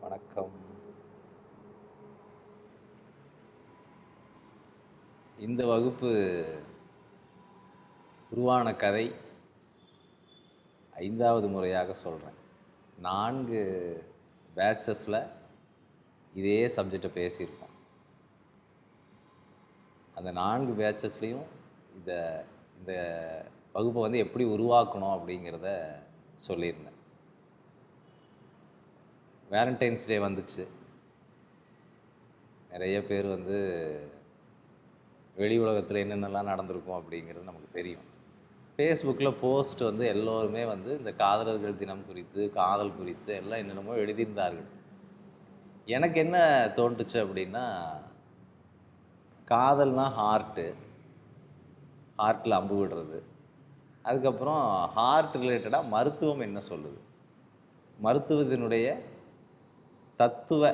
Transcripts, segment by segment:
வணக்கம். இந்த வகுப்பு உருவான கதை 5வது முறையாக சொல்கிறேன். 4 பேட்சஸில் இதே சப்ஜெக்டை பேசியிருக்கோம். அந்த 4 பேட்சஸ்லேயும் இந்த வகுப்பை வந்து எப்படி உருவாக்கணும் அப்படிங்கிறத சொல்லியிருந்தேன். வேலண்டைன்ஸ் டே வந்துச்சு. நிறைய பேர் வந்து வெளி உலகத்தில் என்னென்னலாம் நடந்திருக்கும் அப்படிங்கிறது நமக்கு தெரியும். ஃபேஸ்புக்கில் போஸ்ட் வந்து எல்லோருமே வந்து இந்த காதலர்கள் தினம் குறித்து, காதல் குறித்து எல்லாம் என்னென்னமோ எழுதியிருந்தார்கள். எனக்கு என்ன தோன்றுச்சு அப்படின்னா, காதல்னால் ஹார்ட்டில் அம்பு விடுறது. அதுக்கப்புறம் ஹார்ட் ரிலேட்டடாக மருத்துவம் என்ன சொல்லுது, மருத்துவத்தினுடைய தத்துவ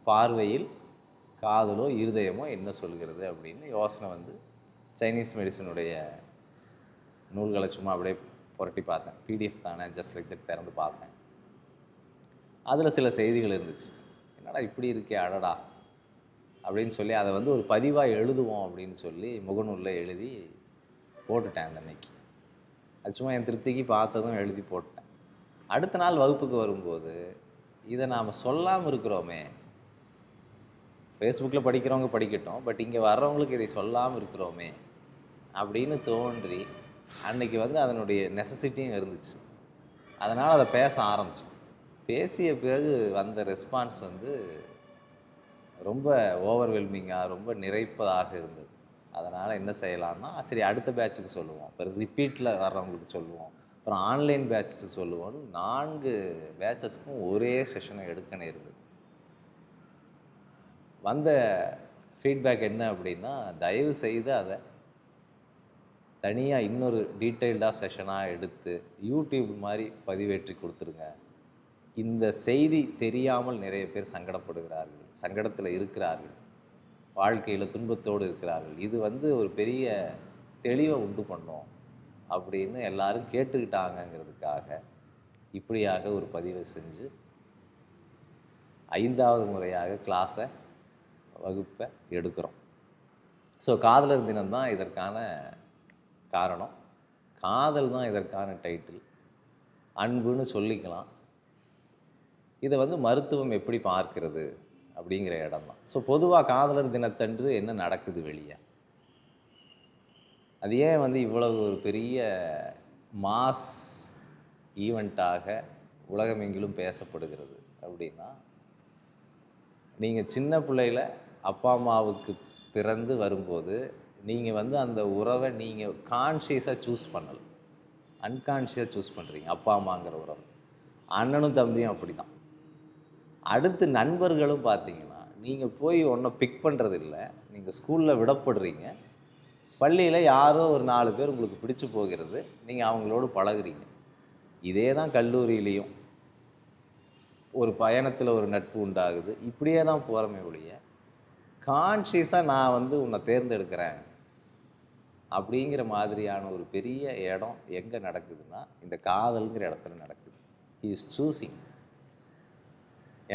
பார்வையில் காதலோ இருதயமோ என்ன சொல்கிறது அப்படின்னு யோசனை வந்து சைனீஸ் மெடிசனுடைய நூல்களை சும்மா அப்படியே புரட்டி பார்த்தேன். பிடிஎஃப் தானே, ஜஸ்ட் லைக் தட் திறந்து பார்த்தேன். அதில் சில செய்திகள் இருந்துச்சு. என்னடா இப்படி இருக்கே அடடா அப்படின்னு சொல்லி அதை வந்து ஒரு பதிவாக எழுதுவோம் அப்படின்னு சொல்லி முகநூலில் எழுதி போட்டுட்டேன். அந்த அன்னைக்கு அது சும்மா என் திருப்திக்கு பார்த்ததும் எழுதி போட்டேன். அடுத்த நாள் வகுப்புக்கு வரும்போது இதை நாம் சொல்லாமல் இருக்கிறோமே, ஃபேஸ்புக்கில் படிக்கிறவங்க படிக்கட்டும், பட் இங்கே வர்றவங்களுக்கு இதை சொல்லாமல் இருக்கிறோமே அப்படின்னு தோன்றி அன்றைக்கி வந்து அதனுடைய நெசசிட்டியும் இருந்துச்சு. அதனால் அதை பேச ஆரம்பித்தேன். பேசிய பிறகு வந்த ரெஸ்பான்ஸ் வந்து ரொம்ப ஓவர்வெல்மிங்காக, ரொம்ப நிறைப்பதாக இருந்தது. அதனால் என்ன செய்யலாம்னா, சரி அடுத்த பேட்சுக்கு சொல்லுவோம், அப்புறம் ரிப்பீட்டில் வர்றவங்களுக்கு சொல்லுவோம், அப்புறம் ஆன்லைன் பேட்சஸுக்கு சொல்லுவோம்னு 4 பேட்சஸ்க்கும் ஒரே செஷனை எடுக்கணும் இருந்தது. வந்த ஃபீட்பேக் என்ன அப்படின்னா, தயவு செய்து அதை தனியாக இன்னொரு டீட்டெயில்டாக செஷனாக எடுத்து யூடியூப் மாதிரி பதிவேற்றி கொடுத்துருங்க. இந்த செய்தி தெரியாமல் நிறைய பேர் சங்கடப்படுகிறார்கள், சங்கடத்தில் இருக்கிறார்கள், வாழ்க்கையில் துன்பத்தோடு இருக்கிறார்கள். இது வந்து ஒரு பெரிய தெளிவை உண்டு பண்ணோம் அப்படின்னு எல்லாரும் கேட்டுக்கிட்டாங்கங்கிறதுக்காக இப்படியாக ஒரு பதிவை செஞ்சு 5வது முறையாக கிளாஸை, வகுப்பை எடுக்கிறோம். ஸோ காதலர் தினம் தான் இதற்கான காரணம், காதல் தான் இதற்கான டைட்டில், அன்புன்னு சொல்லிக்கலாம். இதை வந்து மருத்துவம் எப்படி பார்க்கிறது அப்படிங்கிற இடம் தான். ஸோ பொதுவாக காதலர் தினத்தன்று என்ன நடக்குது வெளியே, அது ஏன் வந்து இவ்வளவு ஒரு பெரிய மாஸ் ஈவெண்ட்டாக உலகமெங்கிலும் பேசப்படுகிறது அப்படின்னா, நீங்கள் சின்ன பிள்ளையில் அப்பா அம்மாவுக்கு பிறந்து வரும்போது நீங்கள் வந்து அந்த உறவை நீங்கள் கான்ஷியஸாக சூஸ் பண்ணலை, அன்கான்ஷியஸாக சூஸ் பண்ணுறீங்க. அப்பா அம்மாங்கிற உறவு, அண்ணனும் தம்பியும் அப்படி தான். அடுத்து நண்பர்களும் பார்த்தீங்கன்னா, நீங்கள் போய் ஒன்றை பிக் பண்ணுறது இல்லை, நீங்கள் ஸ்கூலில் விடப்படுறீங்க, பள்ளியில் யாரோ ஒரு 4 பேர் உங்களுக்கு பிடிச்சி போகிறது, நீங்கள் அவங்களோடு பழகுறீங்க. இதே தான் கல்லூரியிலையும் ஒரு பயணத்தில் ஒரு நட்பு உண்டாகுது. இப்படியே தான் போகிறோமே ஒழிய கான்ஷியஸாக நான் வந்து உன்னை தேர்ந்தெடுக்கிறேன் அப்படிங்கிற மாதிரியான ஒரு பெரிய இடம் எங்கே நடக்குதுன்னா, இந்த காதல்ங்கிற இடத்துல நடக்குது. He is choosing.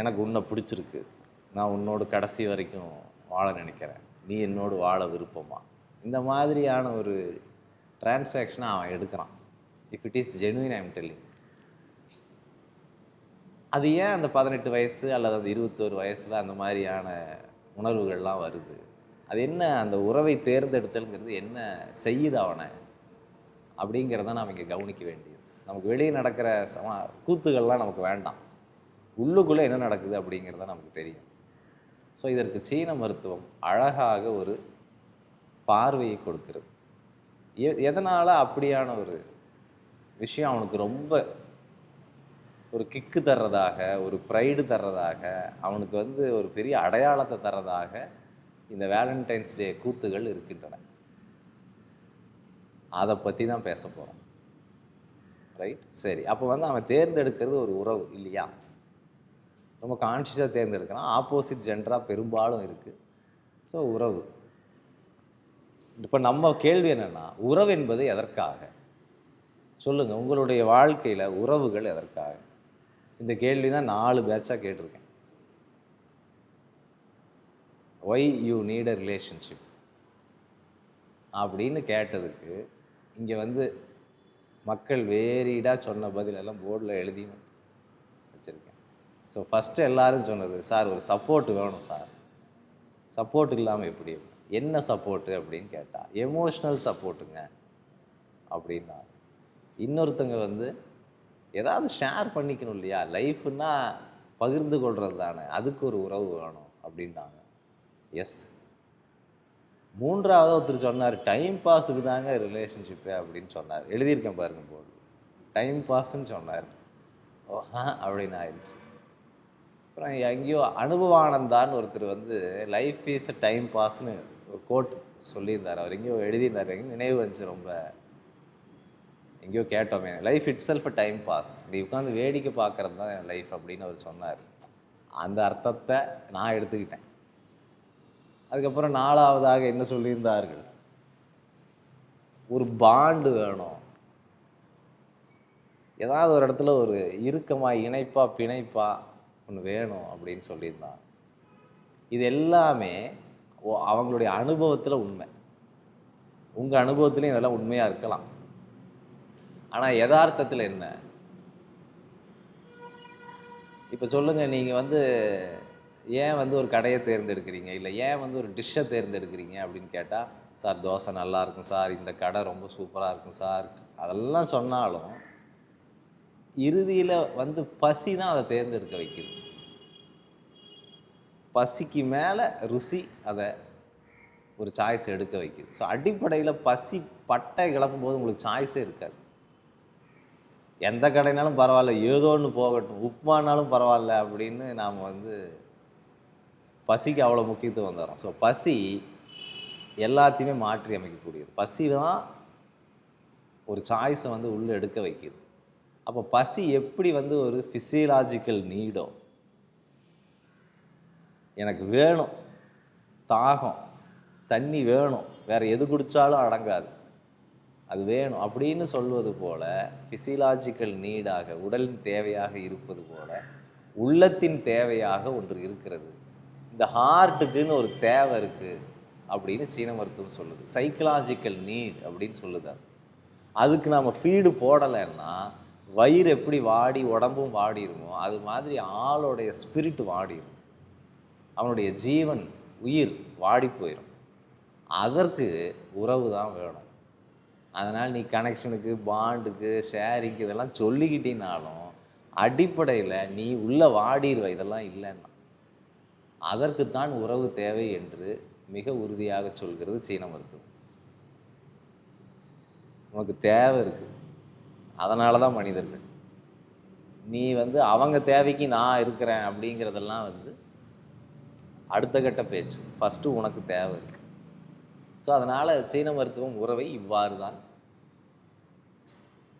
எனக்கு உன்னை பிடிச்சிருக்கு, நான் உன்னோடு கடைசி வரைக்கும் வாழ நினைக்கிறேன், நீ என்னோடு வாழ விருப்பமா, இந்த மாதிரியான ஒரு டிரான்சாக்ஷனை அவன் எடுக்கிறான். If it is genuine, I am telling. அது ஏன் அந்த 18 வயசு அல்லது அந்த 21 வயசில் அந்த மாதிரியான உணர்வுகள்லாம் வருது? அது என்ன, அந்த உறவை தேர்ந்தெடுத்தல்ங்கிறது என்ன செய்யுது அவனை அப்படிங்கிறத நாம் இங்கே கவனிக்க வேண்டியது. நமக்கு வெளியே நடக்கிற கூத்துகள்லாம் நமக்கு வேண்டாம், உள்ளுக்குள்ளே என்ன நடக்குது அப்படிங்கிறத நமக்கு தெரியும். ஸோ இதற்கு சீன மருத்துவம் அழகாக ஒரு பார்வையை கொடுக்கிறது. எதனால் அப்படியான ஒரு விஷயம் அவனுக்கு ரொம்ப ஒரு கிக்கு தர்றதாக, ஒரு ப்ரைடு தர்றதாக, அவனுக்கு வந்து ஒரு பெரிய அடையாளத்தை தர்றதாக இந்த வேலண்டைன்ஸ் டே கூத்துகள் இருக்கின்றன. அதை பற்றி தான் பேச போகிறோம். ரைட், சரி. அப்போ வந்து அவன் தேர்ந்தெடுக்கிறது ஒரு உறவு இல்லையா, ரொம்ப கான்ஷியஸாக தேர்ந்தெடுக்கிறான். ஆப்போசிட் ஜெண்டராக பெரும்பாலும் இருக்குது. ஸோ உறவு. இப்போ நம்ம கேள்வி என்னென்னா, உறவு என்பது எதற்காக? சொல்லுங்கள், உங்களுடைய வாழ்க்கையில் உறவுகள் எதற்காக? இந்த கேள்வி தான் 4 பேட்சாக கேட்டிருக்கேன். Why you need a relationship அப்படின்னு கேட்டதுக்கு இங்கே வந்து மக்கள் வேரிடாக சொன்ன பதிலெல்லாம் போர்டில் எழுதி வச்சுருக்கேன். ஸோ ஃபஸ்ட்டு எல்லோரும் சொன்னது, சார் ஒரு சப்போர்ட் வேணும் சார். சப்போர்ட் இல்லாமல் எப்படி? என்ன சப்போர்ட்டு அப்படின்னு கேட்டால், எமோஷ்னல் சப்போர்ட்டுங்க அப்படின்னா. இன்னொருத்தங்க வந்து ஏதாவது ஷேர் பண்ணிக்கணும் இல்லையா, லைஃப்னா பகிர்ந்து கொள்வது தானே, அதுக்கு ஒரு உறவு வேணும் அப்படின்னாங்க. எஸ். மூன்றாவது ஒருத்தர் சொன்னார், டைம் பாஸுக்கு தாங்க ரிலேஷன்ஷிப்பு அப்படின்னு சொன்னார். எழுதியிருக்கேன் பாருங்க போர்டு, டைம் பாஸ்ன்னு சொன்னார். ஓஹா அப்படின்னு ஆயிடுச்சு. அப்புறம் எங்கேயோ அனுபவானந்தான்னு ஒருத்தர் வந்து லைஃப் இஸ் அ டைம் பாஸ்ன்னு ஒரு கோட் சொல்லியிருந்தார். அவர் எங்கேயோ எழுதியிருந்தார், நினைவு வந்துச்சு. ரொம்ப எங்கேயோ கேட்டோமே, life itself a time pass, நீ உட்காந்து வேடிக்கை பார்க்குறது தான் என் லைஃப் அப்படின்னு அவர் சொன்னார். அந்த அர்த்தத்தை நான் எடுத்துக்கிட்டேன். அதுக்கப்புறம் நாலாவதாக என்ன சொல்லியிருந்தார்கள், ஒரு பாண்டு வேணும், ஏதாவது ஒரு இடத்துல ஒரு இறுக்கமாக இணைப்பா பிணைப்பா ஒன்று வேணும் அப்படின்னு சொல்லியிருந்தாங்க. இது எல்லாமே அவங்களுடைய அனுபவத்தில் உண்மை. உங்கள் அனுபவத்துலேயும் இதெல்லாம் உண்மையாக இருக்கலாம். ஆனால் யதார்த்தத்தில் என்ன? இப்போ சொல்லுங்கள், நீங்கள் வந்து ஏன் வந்து ஒரு கடையை தேர்ந்தெடுக்கிறீங்க, இல்லை ஏன் வந்து ஒரு டிஷ்ஷை தேர்ந்தெடுக்கிறீங்க அப்படின்னு கேட்டால், சார் தோசை நல்லா இருக்கும் சார், இந்த கடை ரொம்ப சூப்பராக இருக்கும் சார், அதெல்லாம் சொன்னாலும் இறுதியில் வந்து பசி தான் அதை தேர்ந்தெடுக்க வைக்குது. பசிக்கு மேலே ருசி அதை ஒரு சாய்ஸ் எடுக்க வைக்குது. ஸோ அடிப்படையில் பசி பட்டை கிளப்பும்போது உங்களுக்கு சாய்ஸே இருக்காது. எந்த கடைனாலும் பரவாயில்ல, ஏதோ ஒன்று போகட்டும், உப்புமானாலும் பரவாயில்ல அப்படின்னு நாம் வந்து பசிக்கு அவ்வளோ முக்கியத்துவம் தரோம். ஸோ பசி எல்லாத்தையுமே மாற்றி அமைக்கக்கூடியது. பசி தான் ஒரு சாய்ஸை வந்து உள்ளே எடுக்க வைக்கிது. அப்போ பசி எப்படி வந்து ஒரு ஃபிசியலாஜிக்கல் நீடோ, எனக்கு வேணும், தாகம், தண்ணி வேணும், வேறு எது குடித்தாலும் அடங்காது, அது வேணும் அப்படின்னு சொல்வது போல, ஃபிசியலாஜிக்கல் நீடாக உடலின் தேவையாக இருப்பது போல உள்ளத்தின் தேவையாக ஒன்று இருக்கிறது. இந்த ஹார்ட்டுக்குன்னு ஒரு தேவை இருக்குது அப்படின்னு சீன மருத்துவம் சொல்லுது. சைக்கலாஜிக்கல் நீட் அப்படின்னு சொல்லுது. அதுக்கு நம்ம ஃபீடு போடலைன்னா வயிறு எப்படி வாடி உடம்பும் வாடிடுமோ அது மாதிரி ஆளோடைய ஸ்பிரிட் வாடிடும், அவனுடைய ஜீவன் உயிர் வாடி போயிடும். அதற்கு உறவு தான் வேணும். அதனால் நீ கனெக்ஷனுக்கு, பாண்டுக்கு, ஷேரிங்க்கு இதெல்லாம் சொல்லிக்கிட்டீனாலும் அடிப்படையில் நீ உள்ளே வாடிடுவ. இதெல்லாம் இல்லைன்னா அதற்குத்தான் உறவு தேவை என்று மிக உறுதியாக சொல்கிறது சீன மருத்துவம். உனக்கு தேவை இருக்குது, அதனால தான் மனிதர்கள். நீ வந்து அவங்க தேவைக்கு நான் இருக்கிறேன் அப்படிங்கிறதெல்லாம் வந்து அடுத்த கட்ட பேச்சு. ஃபஸ்ட்டு உனக்கு தேவை இருக்குது. ஸோ அதனால் சீன மருத்துவம் உறவை இவ்வாறு தான்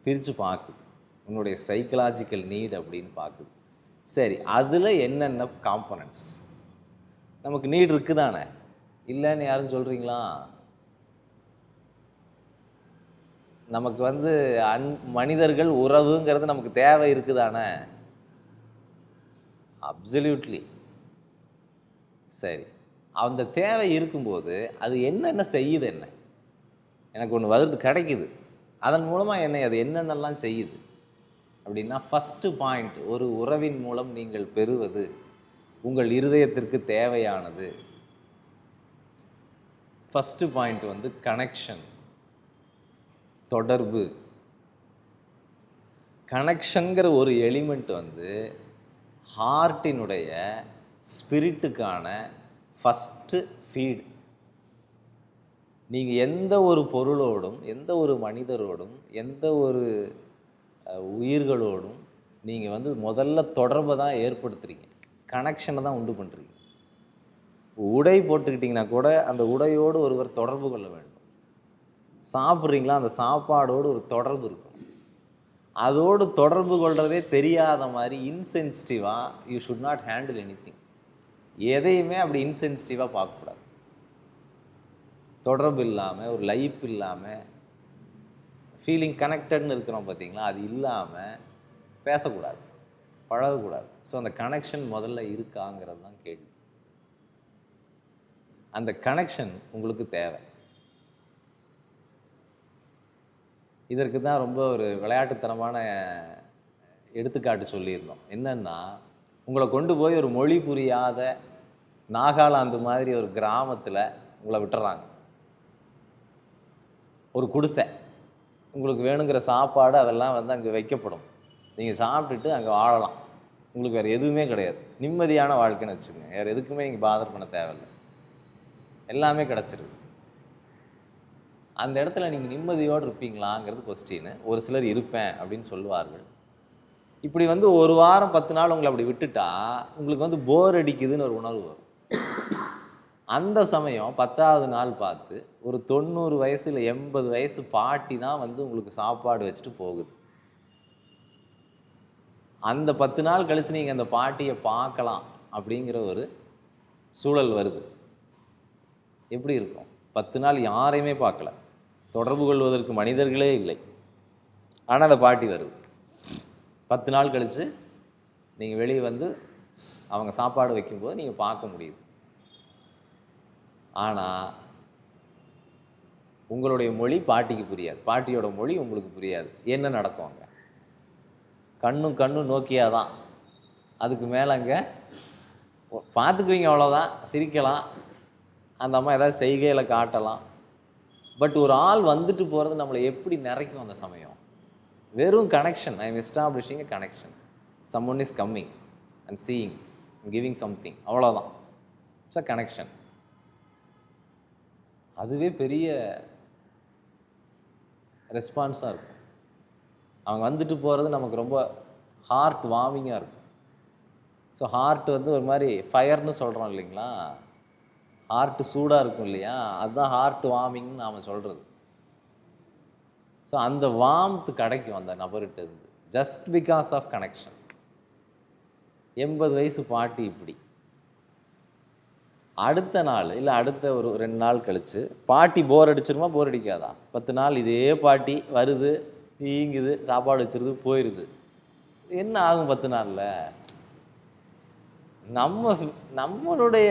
பிரித்து பார்க்குது. உன்னுடைய சைக்கலாஜிக்கல் நீட் அப்படின்னு பார்க்குது. சரி, அதில் என்னென்ன காம்பனன்ட்ஸ் நமக்கு நீட் இருக்குதானே? இல்லைன்னு யாரும் சொல்கிறீங்களா? நமக்கு வந்து மனிதர்கள் உறவுங்கிறது நமக்கு தேவை இருக்குதானே? அப்சல்யூட்லி. சரி, அந்த தேவை இருக்கும்போது அது என்னென்ன செய்யுது? என்ன எனக்கு ஒன்று வருது, கிடைக்குது, அதன் மூலமாக என்னை அது என்னென்னலாம் செய்யுது அப்படின்னா, ஃபஸ்ட்டு பாயிண்ட், ஒரு உறவின் மூலம் நீங்கள் பெறுவது உங்கள் இருதயத்திற்கு தேவையானது. ஃபஸ்ட்டு பாயிண்ட் வந்து கனெக்ஷன், தொடர்பு. கனெக்ஷன்கிற ஒரு எலிமெண்ட் வந்து ஹார்ட்டினுடைய ஸ்பிரிட்டுக்கான ஃபஸ்ட்டு ஃபீடு. நீங்கள் எந்த ஒரு பொருளோடும், எந்த ஒரு மனிதரோடும், எந்த ஒரு உயிர்களோடும் நீங்கள் வந்து முதல்ல தொடர்பை தான் ஏற்படுத்துகிறீங்க, கனெக்ஷனை தான் உண்டு பண்ணுறீங்க. உடை போட்டுக்கிட்டிங்கன்னா கூட அந்த உடையோடு ஒருவர் தொடர்பு கொள்ள வேண்டும். சாப்பிட்றீங்களா, அந்த சாப்பாடோடு ஒரு தொடர்பு இருக்கும். அதோடு தொடர்பு கொள்வதே தெரியாத மாதிரி இன்சென்சிட்டிவாக you should not handle anything. எதையுமே அப்படி இன்சென்சிட்டிவாக பார்க்கக்கூடாது. தொடர்பு இல்லாமல், ஒரு லைஃப் இல்லாமல், ஃபீலிங் கனெக்டட்னு இருக்கிறோம் பார்த்தீங்களா, அது இல்லாமல் பேசக்கூடாது, பழகக்கூடாது. ஸோ அந்த கனெக்ஷன் முதல்ல இருக்காங்கிறது தான் கேள்வி. அந்த கனெக்ஷன் உங்களுக்கு தேவை. இதற்கு தான் ரொம்ப ஒரு விளையாட்டுத்தனமான எடுத்துக்காட்டு சொல்லியிருந்தோம். என்னன்னா, உங்களை கொண்டு போய் ஒரு மொழி புரியாத நாகாலாந்து மாதிரி ஒரு கிராமத்தில் உங்களை விட்டுறாங்க. ஒரு குடிசை, உங்களுக்கு வேணுங்கிற சாப்பாடு அதெல்லாம் வந்து அங்கே வைக்கப்படும். நீங்கள் சாப்பிட்டுட்டு அங்கே வாழலாம். உங்களுக்கு வேறு எதுவுமே கிடையாது. நிம்மதியான வாழ்க்கைன்னு வச்சுக்கோங்க. வேறு எதுக்குமே நீங்கள் பாதர் பண்ண தேவையில்லை. எல்லாமே கிடச்சிருக்கு. அந்த இடத்துல நீங்கள் நிம்மதியோடு இருப்பீங்களாங்கிறது கொஸ்டின். ஒரு சிலர் இருப்பேன் அப்படின்னு சொல்லுவார்கள். இப்படி வந்து ஒரு வாரம் 10 நாள் உங்களை அப்படி விட்டுட்டா உங்களுக்கு வந்து போர் அடிக்குதுன்னு ஒரு உணர்வு வரும். அந்த சமயம் 10ஆவது நாள் பார்த்து ஒரு 90 வயசு இல்லை 80 வயசு பாட்டி தான் வந்து உங்களுக்கு சாப்பாடு வச்சுட்டு போகுது. அந்த 10 நாள் கழித்து நீங்கள் அந்த பாட்டியை பார்க்கலாம் அப்படிங்கிற ஒரு சூழல் வருது. எப்படி இருக்கும்? 10 நாள் யாரையுமே பார்க்கல, தொடர்பு கொள்வதற்கு மனிதர்களே இல்லை, ஆனால் அந்த பாட்டி வருது. 10 நாள் கழித்து நீங்கள் வெளியே வந்து அவங்க சாப்பாடு வைக்கும்போது நீங்கள் பார்க்க முடியுது. ஆனால் உங்களுடைய மொழி பாட்டிக்கு புரியாது, பாட்டியோட மொழி உங்களுக்கு புரியாது. என்ன நடக்கும்? அங்கே கண்ணும் நோக்கியாதான். அதுக்கு மேலே அங்கே பார்த்துக்குவீங்க, அவ்வளோதான். சிரிக்கலாம், அந்த அம்மா ஏதாவது செய்கையில் காட்டலாம். பட் ஒரு ஆள் வந்துட்டு போகிறது நம்மளை எப்படி நிறைக்கும்? அந்த சமயம் வெறும் connection. I am establishing a connection. Someone is coming and seeing, giving something, அவ்வளோதான். It's a connection. அதுவே பெரிய ரெஸ்பான்ஸாக இருக்கும். அவங்க வந்துட்டு போகிறது நமக்கு ரொம்ப ஹார்ட் வார்மிங்காக இருக்கும். ஸோ ஹார்ட் வந்து ஒரு மாதிரி ஃபயர்னு சொல்கிறோம் இல்லைங்களா, ஹார்ட்டு சூடாக இருக்கும் இல்லையா, அதுதான் ஹார்ட் வார்மிங்னு நாம் சொல்கிறது. ஸோ அந்த வார்ம்த் கிடைக்கும் அந்த நபர்கிட்ட இருந்து, ஜஸ்ட் பிகாஸ் ஆஃப் கனெக்ஷன். 80 வயசு பாட்டி இப்படி. அடுத்த நாள் இல்லை அடுத்த ஒரு 2 நாள் கழித்து பாட்டி போர் அடிச்சிருமா? போர் அடிக்காதா? 10 நாள் இதே பாட்டி வருது, ஈங்குது, சாப்பாடு வச்சிருது, போயிடுது. என்ன ஆகும் 10 நாளில்? நம்மளுடைய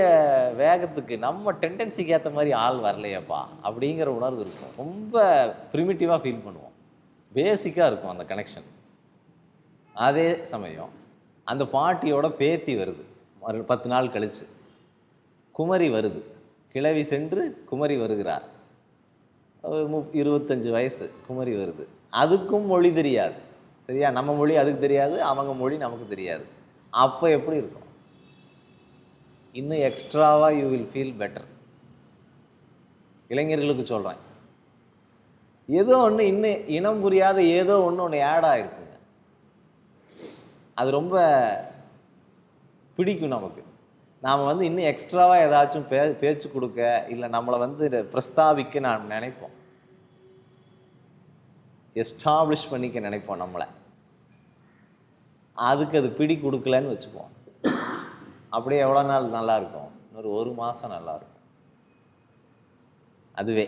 வேகத்துக்கு, நம்ம டெண்டன்சிக்கு ஏற்ற மாதிரி ஆள் வரலையப்பா அப்படிங்கிற உணர்வு இருக்கும். ரொம்ப ப்ரிமிட்டிவாக ஃபீல் பண்ணுவோம். பேசிக்காக இருக்கும் அந்த கனெக்ஷன். அதே சமயம் அந்த பாட்டியோட பேத்தி வருது 10 நாள் கழித்து. குமரி வருது, கிழவி சென்று குமரி வருகிறார். 25 வயசு குமரி வருது. அதுக்கும் மொழி தெரியாது, சரியா? நம்ம மொழி அதுக்கு தெரியாது, அவங்க மொழி நமக்கு தெரியாது. அப்போ எப்படி இருக்கும்? இன்னும் எக்ஸ்ட்ராவாக யூ வில் ஃபீல் பெட்டர். இளைஞர்களுக்கு சொல்கிறேன், ஏதோ ஒன்று இன்னும் இனம் புரியாத ஏதோ ஒன்று ஆட் ஆகிருக்குங்க. அது ரொம்ப பிடிக்கும் நமக்கு. நாம் வந்து இன்னும் எக்ஸ்ட்ராவாக ஏதாச்சும் பேச்சு கொடுக்க, இல்லை நம்மளை வந்து பிரஸ்தாபிக்க நாம் நினைப்போம், எஸ்டாப்ளிஷ் பண்ணிக்க நினைப்போம் நம்மளை. அதுக்கு அது பிடி கொடுக்கலன்னு வச்சுப்போம். அப்படியே எவ்வளோ நாள் நல்லாயிருக்கும்? இன்னொரு 1 மாதம் நல்லாயிருக்கும். அதுவே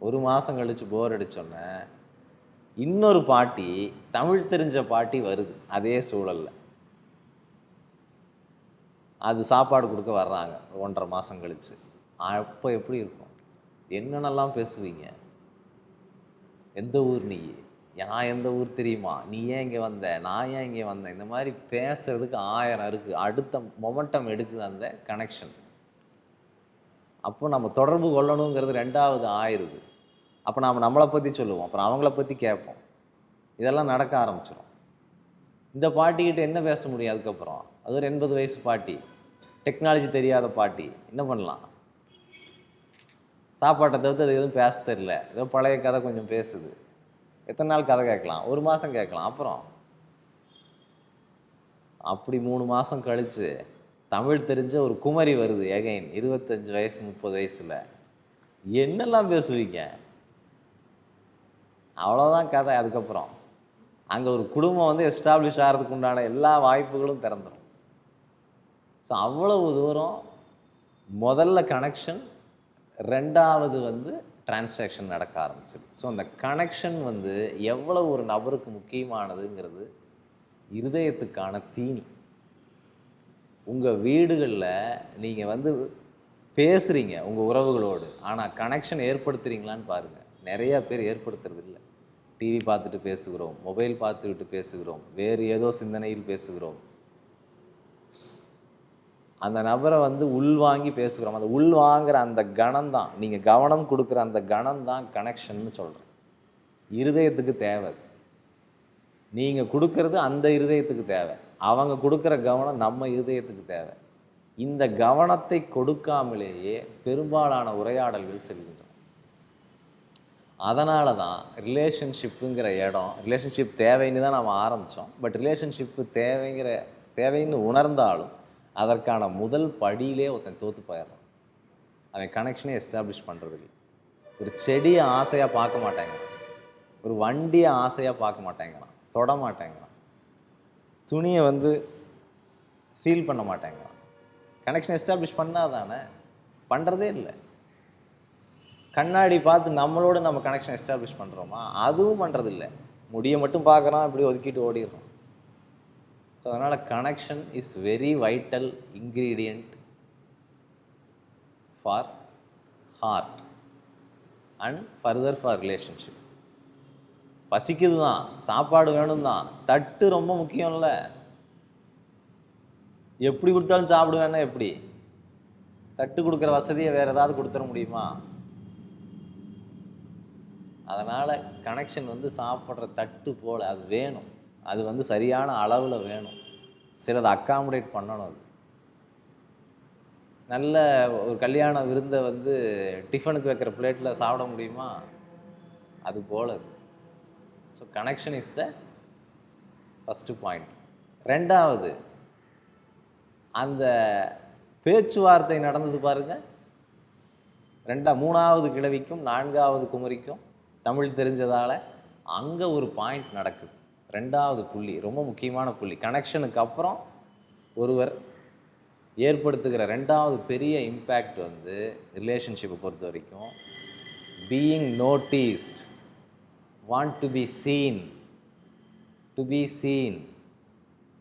1 மாதம் கழித்து போர் அடித்தோன்னே இன்னொரு பாட்டி, தமிழ் தெரிஞ்ச பாட்டி வருது அதே சூழலில். அது சாப்பாடு கொடுக்க வர்றாங்க 1.5 மாதம் கழித்து. அப்போ எப்படி இருக்கும்? என்னென்னலாம் பேசுவீங்க? எந்த ஊர் நீ? நான் எந்த ஊர் தெரியுமா? நீ ஏன் இங்கே வந்த? நான் ஏன் இங்கே வந்தேன்? இந்த மாதிரி பேசுறதுக்கு 1000 இருக்குது. அடுத்த மொமெண்டம் எடுக்குது அந்த கனெக்ஷன். அப்போ நம்ம தொடர்பு கொள்ளணுங்கிறது 2வது ஆயிடுது. அப்போ நாம் நம்மளை பற்றி சொல்லுவோம், அப்புறம் அவங்கள பற்றி கேட்போம். இதெல்லாம் நடக்க ஆரம்பிச்சிடும். இந்த பாட்டிக்கிட்ட என்ன பேச முடியும் அதுக்கப்புறம்? அது ஒரு 80 வயசு பாட்டி, டெக்னாலஜி தெரியாத பாட்டி. என்ன பண்ணலாம்? சாப்பாட்டை தவிர்த்து அது எதுவும் பேச தெரியல. ஏதோ பழைய கதை கொஞ்சம் பேசுது. எத்தனை நாள் கதை கேட்கலாம்? 1 மாதம் கேட்கலாம். அப்புறம் அப்படி 3 மாதம் கழித்து தமிழ் தெரிஞ்ச ஒரு குமரி வருது எகைன், 25 வயசு 30 வயசில். என்னெல்லாம் பேசுவீங்க? அவ்வளோதான் கதை. அதுக்கப்புறம் அங்கே ஒரு குடும்பம் வந்து எஸ்டாப்ளிஷ் ஆகிறதுக்கு உண்டான எல்லா வாய்ப்புகளும் திறந்துடும். ஸோ அவ்வளவு தூரம் முதல்ல கனெக்ஷன், 2வது வந்து டிரான்சாக்ஷன் நடக்க ஆரம்பிச்சிது. ஸோ அந்த கனெக்ஷன் வந்து எவ்வளவு ஒரு நபருக்கு முக்கியமானதுங்கிறது இருதயத்துக்கான தீனி. உங்கள் வீடுகளில் நீங்கள் வந்து பேசுகிறீங்க உங்கள் உறவுகளோடு, ஆனால் கனெக்ஷன் ஏற்படுத்துகிறீங்களான்னு பாருங்கள். நிறையா பேர் ஏற்படுத்துறது இல்லை. டிவி பார்த்துட்டு பேசுகிறோம், மொபைல் பார்த்துக்கிட்டு பேசுகிறோம், வேறு ஏதோ சிந்தனையில் பேசுகிறோம். அந்த நபரை வந்து உள்வாங்கி பேசுகிறோம். அந்த உள்வாங்கிற அந்த கணம் தான், நீங்கள் கவனம் கொடுக்குற அந்த கணம் தான் கனெக்ஷன்னு சொல்கிறேன். இருதயத்துக்கு தேவை. நீங்கள் கொடுக்கறது அந்த இருதயத்துக்கு தேவை, அவங்க கொடுக்குற கவனம் நம்ம இருதயத்துக்கு தேவை. இந்த கவனத்தை கொடுக்காமலேயே பெரும்பாலான உரையாடல்கள் செல்கின்றன. அதனால தான் ரிலேஷன்ஷிப்புங்கிற இடம், ரிலேஷன்ஷிப் தேவைன்னு தான் நம்ம ஆரம்பித்தோம். பட் ரிலேஷன்ஷிப்பு தேவைன்னு உணர்ந்தாலும் அதற்கான முதல் படியிலே ஒருத்தன் தோற்று போயிடுறான். அவன் கனெக்ஷனே எஸ்டாப்ளிஷ் பண்ணுறதில்லை. ஒரு செடியை ஆசையாக பார்க்க மாட்டேங்கிறான், ஒரு வண்டியை ஆசையாக பார்க்க மாட்டேங்கிறான், தொட மாட்டேங்கிறான், துணியை வந்து ஃபீல் பண்ண மாட்டேங்கிறான். கனெக்ஷன் எஸ்டாப்ளிஷ் பண்ணாதானே, பண்ணுறதே இல்லை. கண்ணாடி பார்த்து நம்மளோட நம்ம கனெக்ஷன் எஸ்டாப்ளிஷ் பண்ணுறோமா? அதுவும் பண்ணுறதில்லை. முடியை மட்டும் பார்க்குறோம், இப்படி ஒதுக்கிட்டு ஓடிடுறோம். ஸோ அதனால் connection is very vital ingredient for heart and further for relationship. பசிக்குது தான், சாப்பாடு வேணும் தான், தட்டு ரொம்ப முக்கியம்ல. எப்படி கொடுத்தாலும் சாப்பிடுவேன்னா எப்படி? தட்டு கொடுக்குற வசதியை வேறு ஏதாவது கொடுத்துட முடியுமா? அதனால் கனெக்ஷன் வந்து சாப்பிட்ற தட்டு போல் அது வேணும். அது வந்து சரியான அளவில் வேணும். சிலதை அக்காமடேட் பண்ணணும். அது நல்ல ஒரு கல்யாண விருந்தை வந்து டிஃபனுக்கு வைக்கிற பிளேட்டில் சாப்பிட முடியுமா? அது போல் அது. So connection is the first point. ரெண்டாவது, அந்த பேச்சுவார்த்தை நடந்தது பாருங்கள். மூணாவது கிழவிக்கும் 4வது குமரிக்கும் தமிழ் தெரிஞ்சதால் அங்கே ஒரு பாயிண்ட் நடக்குது. ரெண்டாவது புள்ளி ரொம்ப முக்கியமான புள்ளி. கனெக்ஷனுக்கு அப்புறம் ஒருவர் ஏற்படுத்துகிற ரெண்டாவது பெரிய இம்பேக்ட் வந்து ரிலேஷன்ஷிப்பை பொறுத்த வரைக்கும் being noticed, want to be seen, to be seen,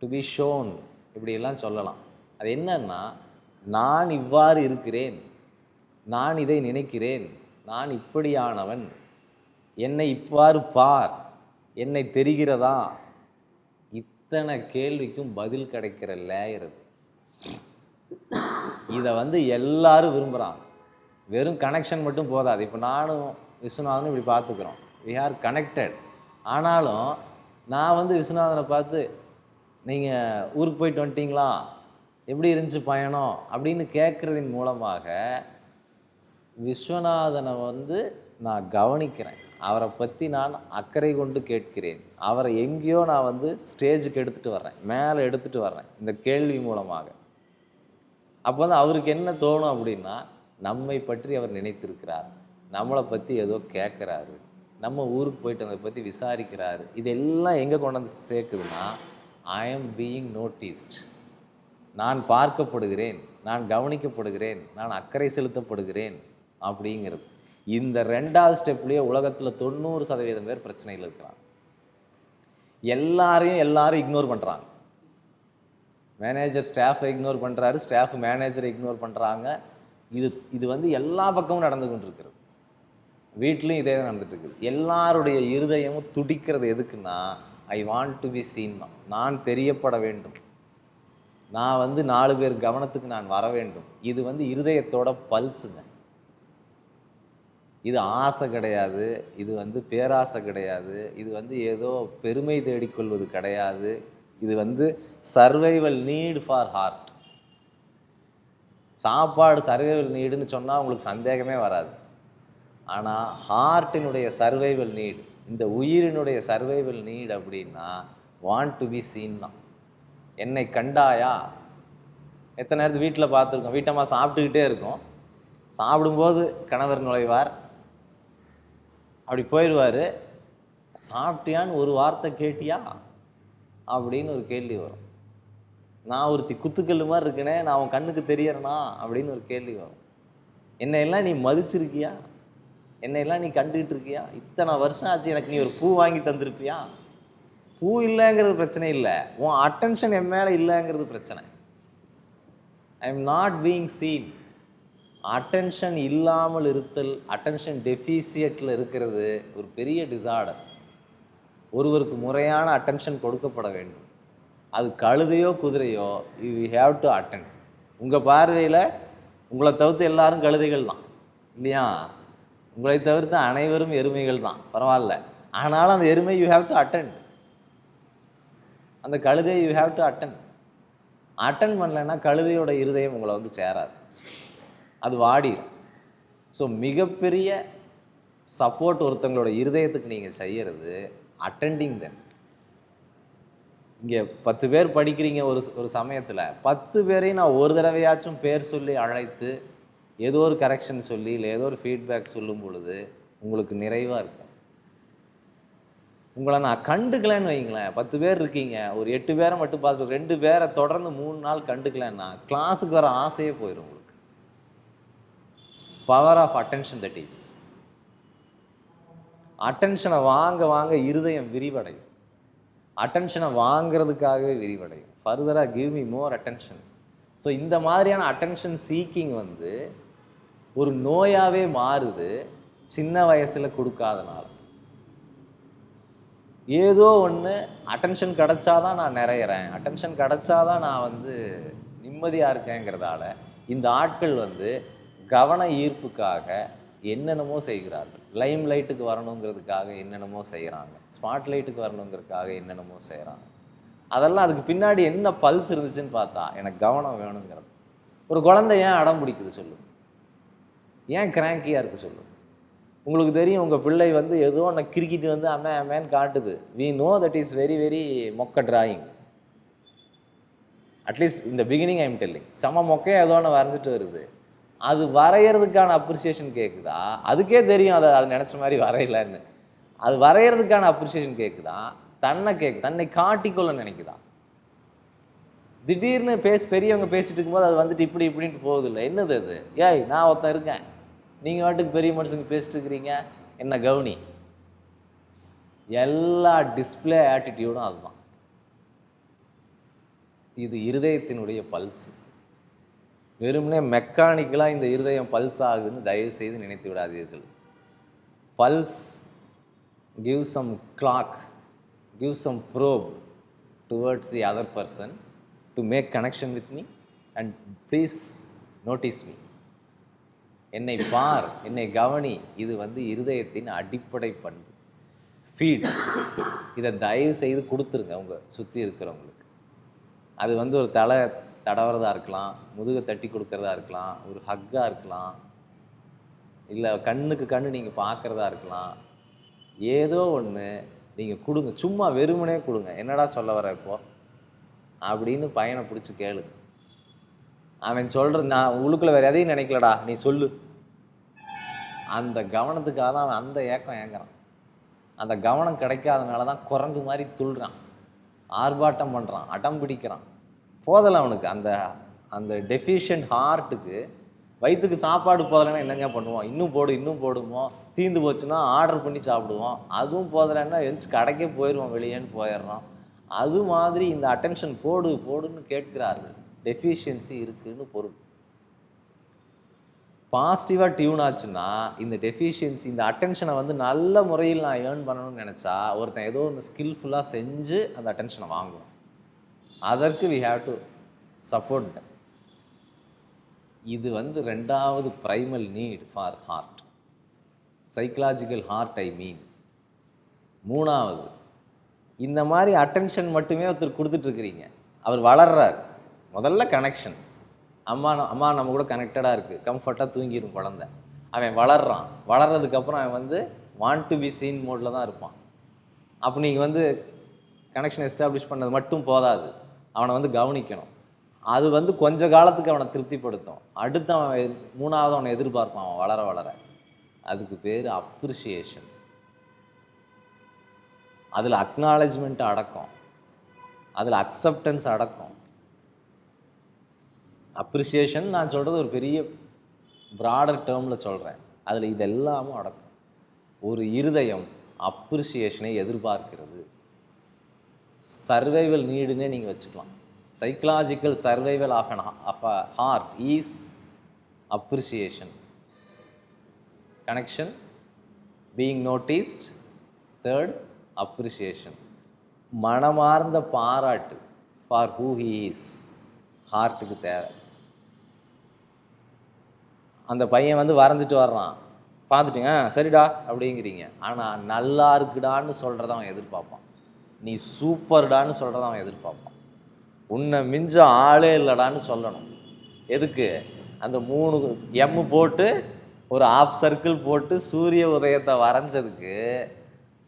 to be shown, இப்படியெல்லாம் சொல்லலாம். அது என்னன்னா, நான் இவ்வாறு இருக்கிறேன், நான் இதை நினைக்கிறேன், நான் இப்படியானவன், என்னை இவ்வாறு பார், என்னை தெரிகிறதா, இத்தனை கேள்விக்கும் பதில் கிடைக்கிற லேயர் அது. இதை வந்து எல்லாரும் விரும்புகிறாங்க. வெறும் கனெக்ஷன் மட்டும் போதாது. இப்போ நானும் விஸ்வநாதனும் இப்படி பார்த்துக்கிறோம், வி ஆர் கனெக்டட். ஆனாலும் நான் வந்து விஸ்வநாதனை பார்த்து, நீங்கள் ஊருக்கு போயிட்டு வந்துட்டீங்களா, எப்படி இருந்துச்சு பயணம் அப்படின்னு கேட்குறதின் மூலமாக விஸ்வநாதனை வந்து நான் கவனிக்கிறேன், அவரை பற்றி நான் அக்கறை கொண்டு கேட்கிறேன், அவரை எங்கேயோ நான் வந்து ஸ்டேஜுக்கு எடுத்துகிட்டு வர்றேன், மேலே எடுத்துகிட்டு வர்றேன் இந்த கேள்வி மூலமாக. அப்போ வந்து அவருக்கு என்ன தோணும் அப்படின்னா, நம்மை பற்றி அவர் நினைத்திருக்கிறார், நம்மளை பற்றி ஏதோ கேட்குறாரு, நம்ம ஊருக்கு போயிட்டு அதை பற்றி விசாரிக்கிறாரு. இதெல்லாம் எங்கே கொண்டு வந்து சேர்க்குதுன்னா, ஐ எம் பீயிங் நோட்டீஸ்ட், நான் பார்க்கப்படுகிறேன், நான் கவனிக்கப்படுகிறேன், நான் அக்கறை செலுத்தப்படுகிறேன் அப்படிங்கிறது. இந்த ரெண்டாவது ஸ்டெப்லேயே உலகத்தில் 90% பேர் பிரச்சனையில் இருக்கிறாங்க. எல்லாரும் இக்னோர் பண்ணுறாங்க. மேனேஜர் ஸ்டாஃபை இக்னோர் பண்ணுறாரு, ஸ்டாஃப் மேனேஜரை இக்னோர் பண்ணுறாங்க. இது வந்து எல்லா பக்கமும் நடந்து கொண்டு இருக்கிறது. வீட்லேயும் இதே தான் நடந்துட்டு இருக்குது. எல்லாருடைய இருதயமும் துடிக்கிறது எதுக்குன்னா, I want to be seen, நான் தெரியப்பட வேண்டும், நான் வந்து 4 பேர் கவனத்துக்கு நான் வர வேண்டும். இது வந்து இருதயத்தோட பல்ஸுங்க. இது ஆசை கிடையாது, இது வந்து பேராசை கிடையாது, இது வந்து ஏதோ பெருமை தேடிக்கொள்வது கிடையாது. இது வந்து சர்வைவல் நீட் ஃபார் ஹார்ட். சாப்பாடு சர்வைவல் நீடுன்னு சொன்னால் உங்களுக்கு சந்தேகமே வராது. ஆனால் ஹார்ட்டினுடைய சர்வைவல் நீடு, இந்த உயிரினுடைய சர்வைவல் நீடு அப்படின்னா வாண்ட் டு பி சீன் தான். என்னை கண்டாயா? எத்தனை நேரத்து வீட்டில் பார்த்துருக்கோம், வீட்டம்மா சாப்பிட்டுக்கிட்டே இருக்கோம், சாப்பிடும்போது கணவர் நுழைவார், அப்படி போயிடுவார், சாப்பிட்டியான்னு ஒரு வார்த்தை கேட்டியா அப்படின்னு ஒரு கேள்வி வரும். நான் ஒருத்தி குத்துக்கல் மாதிரி இருக்கனே, நான் உன் கண்ணுக்கு தெரியறனா அப்படின்னு ஒரு கேள்வி வரும். என்னையெல்லாம் நீ மதிச்சிருக்கியா, என்னையெல்லாம் நீ கண்டுகிட்டு இருக்கியா, இத்தனை வருஷம் ஆச்சு, எனக்கு நீ ஒரு பூ வாங்கி தந்திருப்பியா? பூ இல்லைங்கிறது பிரச்சனை இல்லை, உன் அட்டென்ஷன் என் மேலே இல்லைங்கிறது பிரச்சனை. I am not being scene attention இல்லாமல் இருத்தல், அட்டென்ஷன் டெஃபிசியட்டில் இருக்கிறது ஒரு பெரிய டிசார்டர். ஒருவருக்கு முறையான அட்டென்ஷன் கொடுக்கப்பட வேண்டும். அது கழுதையோ குதிரையோ, யூ ஹேவ் டு அட்டென்ட். உங்கள் பார்வையில் உங்களை தவிர்த்து எல்லாரும் கழுதைகள் தான் இல்லையா? உங்களை தவிர்த்து அனைவரும் எருமைகள் தான், பரவாயில்ல. ஆனாலும் அந்த எருமை யூ ஹேவ் டு அட்டென்ட், அந்த கழுதையை you have to attend. Attend பண்ணலைன்னா கழுதையோட இருதயம் உங்களை வந்து சேராது, அது வாடிடும். ஸோ மிகப்பெரிய சப்போர்ட் ஒருத்தங்களோட இருதயத்துக்கு நீங்கள் செய்கிறது அட்டெண்டிங் தெம். இங்கே 10 பேர் படிக்கிறீங்க ஒரு சமயத்தில், 10 பேரையும் நான் ஒரு தடவையாச்சும் பேர் சொல்லி அழைத்து ஏதோ ஒரு கரெக்ஷன் சொல்லி இல்லை ஏதோ ஒரு ஃபீட்பேக் சொல்லும் பொழுது உங்களுக்கு நிறைவாக இருக்கும். உங்களை நான் கண்டுக்கலன்னு வைங்களேன், 10 பேர் இருக்கீங்க, ஒரு 8 பேரை மட்டும் பார்த்து 2 பேரை தொடர்ந்து 3 நாள் கண்டுக்கலன்னா கிளாஸுக்கு வர ஆசையே போயிடும் உங்களுக்கு. Power of attention, that is. அட்டென்ஷனை வாங்க வாங்க இருதயம் விரிவடையும். அட்டென்ஷனை வாங்கிறதுக்காகவே விரிவடையும். ஃபர்தராக give me more attention. So இந்த மாதிரியான அட்டென்ஷன் சீக்கிங் வந்து ஒரு நோயாகவே மாறுது சின்ன வயசில் கொடுக்காதனால. ஏதோ ஒன்று அட்டென்ஷன் கிடச்சாதான் நான் நிறையிறேன், அட்டென்ஷன் கிடச்சாதான் நான் வந்து நிம்மதியாக இருக்கேங்கிறதால இந்த ஆட்கள் வந்து கவன ஈர்ப்புக்காக என்னென்னமோ செய்கிறார்கள். லைம் லைட்டுக்கு வரணுங்கிறதுக்காக என்னென்னமோ செய்கிறாங்க, ஸ்பாட் லைட்டுக்கு வரணுங்கிறதுக்காக என்னென்னமோ செய்கிறாங்க. அதெல்லாம் அதுக்கு பின்னாடி என்ன பல்ஸ் இருந்துச்சுன்னு பார்த்தா எனக்கு கவனம் வேணுங்கிறது. ஒரு குழந்தை ஏன் அடம் பிடிக்குது சொல்லு, ஏன் கிராங்கியாக இருக்குது சொல்லு. உங்களுக்கு தெரியும் உங்கள் பிள்ளை வந்து ஏதோ ஒன்று கிரிக்கிட்டு வந்து அம்மேன்னு காட்டுது. We know that is very very மொக்க டிராயிங். அட்லீஸ்ட் இந்த பிகினிங் ஐ எம் டெல்லிங். செம மொக்கையை ஏதோ ஒன்று வரைஞ்சிட்டு வருது, அது வரைகிறதுக்கான அப்ரிசியேஷன் கேட்குதா? அதுக்கே தெரியும் அது நினச்ச மாதிரி வரையலன்னு. அது வரைகிறதுக்கான அப்ரிசியேஷன் கேட்குதா? தன்னை காட்டிக்கொள்ள நினைக்குதா? திடீர்னு பெரியவங்க பேசிட்டு இருக்கும்போது அது வந்துட்டு இப்படின்ட்டு போகுது இல்லை. என்னது அது? ஏய், நான் ஒருத்தன் இருக்கேன், நீங்கள் வாட்டுக்கு பெரிய மனுஷங்க பேசிட்டு இருக்கிறீங்க, என்ன கவனி. எல்லா டிஸ்பிளே ஆட்டிடியூடும் அதுதான். இது இருதயத்தினுடைய பல்ஸ். வெறுமனே மெக்கானிக்கலாக இந்த இருதயம் பல்ஸ் ஆகுதுன்னு தயவு செய்து நினைத்து விடாதீர்கள். Pulse gives some clock, gives some probe towards the other person to make connection with me and please notice me. என்னை பார், என்னை கவனி. இது வந்து இருதயத்தின் அடிப்படை பண்பு, ஃபீட். இதை தயவு செய்து கொடுத்துருங்க உங்கள் சுற்றி இருக்கிறவங்களுக்கு. அது வந்து ஒரு தலை தடவுறதா இருக்கலாம், முதுகை தட்டி கொடுக்கறதா இருக்கலாம், ஒரு ஹக்காக இருக்கலாம், இல்லை கண்ணுக்கு கண்ணு நீங்கள் பார்க்குறதா இருக்கலாம். ஏதோ ஒன்று நீங்கள் கொடுங்க, சும்மா வெறுமனே கொடுங்க. என்னடா சொல்ல வர இப்போ அப்படின்னு பையனை பிடிச்சி கேளுங்க. அவன் சொல்கிற நான் உள்ளுக்குள்ளே வேறு எதையும் நினைக்கலடா, நீ சொல்லு. அந்த கவனத்துக்காக தான் அவன் அந்த ஏக்கம் ஏங்குறான். அந்த கவனம் கிடைக்காதனால தான் குரங்கு மாதிரி துள்ளுறான், ஆர்ப்பாட்டம் பண்ணுறான், அடம் பிடிக்கிறான். போதலை அவனுக்கு. அந்த டெஃபிஷியன்ட் ஹார்ட்டுக்கு வயிற்றுக்கு சாப்பாடு போதலைன்னா என்னங்க பண்ணுவோம்? இன்னும் போடுமோ, தீந்து போச்சுன்னா ஆர்டர் பண்ணி சாப்பிடுவோம். அதுவும் போதலைன்னா எந்திச்சு கடைக்கே போயிடுவோம், வெளியேன்னு போயிடுறோம். அது மாதிரி இந்த அட்டென்ஷன் போடுன்னு கேட்கிறார்கள். டெஃபிஷியன்சி இருக்குன்னு பொருள். பாசிட்டிவாக டியூன் ஆச்சுன்னா இந்த டெஃபிஷியன்சி, இந்த அட்டென்ஷனை வந்து நல்ல முறையில் நான் ஏர்ன் பண்ணணும்னு நினச்சா ஒருத்தன் ஏதோ ஒன்று ஸ்கில்ஃபுல்லாக செஞ்சு அந்த அட்டென்ஷனை வாங்குவோம். அதற்கு we have to support them. இது வந்து 2வது primal need for heart, psychological heart I mean. 3வது, இந்த மாதிரி அட்டென்ஷன் மட்டுமே ஒருத்தர் கொடுத்துட்ருக்கிறீங்க, அவர் வளர்றார். முதல்ல கனெக்ஷன், அம்மா நம்ம கூட கனெக்டடாக இருக்குது, கம்ஃபர்ட்டாக தூங்கிடும் குழந்தை. அவன் வளர்றதுக்கப்புறம் அவன் வந்து வாண்ட் டு பி சீன் மோடில் தான் இருப்பான். அப்போ நீங்கள் வந்து கனெக்ஷன் எஸ்டாப்ளிஷ் பண்ணது மட்டும் போதாது, அவனை வந்து கவனிக்கணும். அது வந்து கொஞ்ச காலத்துக்கு அவனை திருப்திப்படுத்தும். அடுத்து அவன் 3வது அவனை எதிர்பார்ப்பான். அவன் வளர அதுக்கு பேர் அப்ரிசியேஷன். அதில் அக்னாலஜ்மெண்ட் அடக்கம், அதில் அக்செப்டன்ஸ் அடக்கம். அப்ரிசியேஷன் நான் சொல்கிறது ஒரு பெரிய ப்ராடர் டேர்மில் சொல்கிறேன், அதில் இதெல்லாமும் அடக்கும். ஒரு இருதயம் அப்ரிசியேஷனை எதிர்பார்க்கிறது. சர்வைவல் நீடுன்னே நீங்கள் வச்சுக்கலாம். Psychological survival of a heart is appreciation. Connection, being noticed. Third, appreciation. மனமார்ந்த பாராட்டு ஃபார் ஹூ ஹி இஸ் ஹார்ட்டுக்கு தேவை. அந்த பையன் வந்து வரைஞ்சிட்டு வர்றான், பார்த்துட்டுங்க சரிடா அப்படிங்கிறீங்க. ஆனால் நல்லா இருக்குடான்னு சொல்கிறத அவன் எதிர்பார்ப்பான். நீ சூப்பர்டான்னு சொல்கிறத அவன் எதிர்பார்ப்பான். உன்னை மிஞ்ச ஆளே இல்லைடான்னு சொல்லணும். எதுக்கு? அந்த 3 எம்மு போட்டு ஒரு ஆஃப் சர்க்கிள் போட்டு சூரிய உதயத்தை வரைஞ்சதுக்கு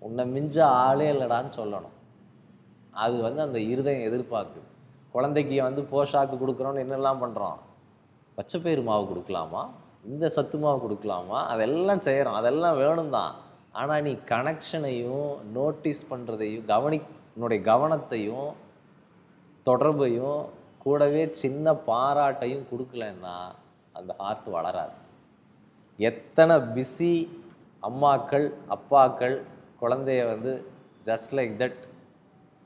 உன்னை மிஞ்ச ஆளே இல்லைடான்னு சொல்லணும். அது வந்து அந்த இருதயம் எதிர்பார்க்குது. குழந்தைக்கு வந்து போஷாக்கு கொடுக்குறோன்னு என்னெல்லாம் பண்ணுறோம்? பச்சைப்பயிறு மாவு கொடுக்கலாமா, இந்த சத்து மாவு கொடுக்கலாமா, அதெல்லாம் செய்கிறோம், அதெல்லாம் வேணும் தான். ஆனால் நீ கனெக்ஷனையும் நோட்டீஸ் பண்ணுறதையும் உன்னுடைய கவனத்தையும் தொடர்பையும் கூடவே சின்ன பாராட்டையும் கொடுக்கலன்னா அந்த ஹார்ட் வளராது. எத்தனை பிஸி அம்மாக்கள் அப்பாக்கள் குழந்தைய வந்து ஜஸ்ட் லைக் தட்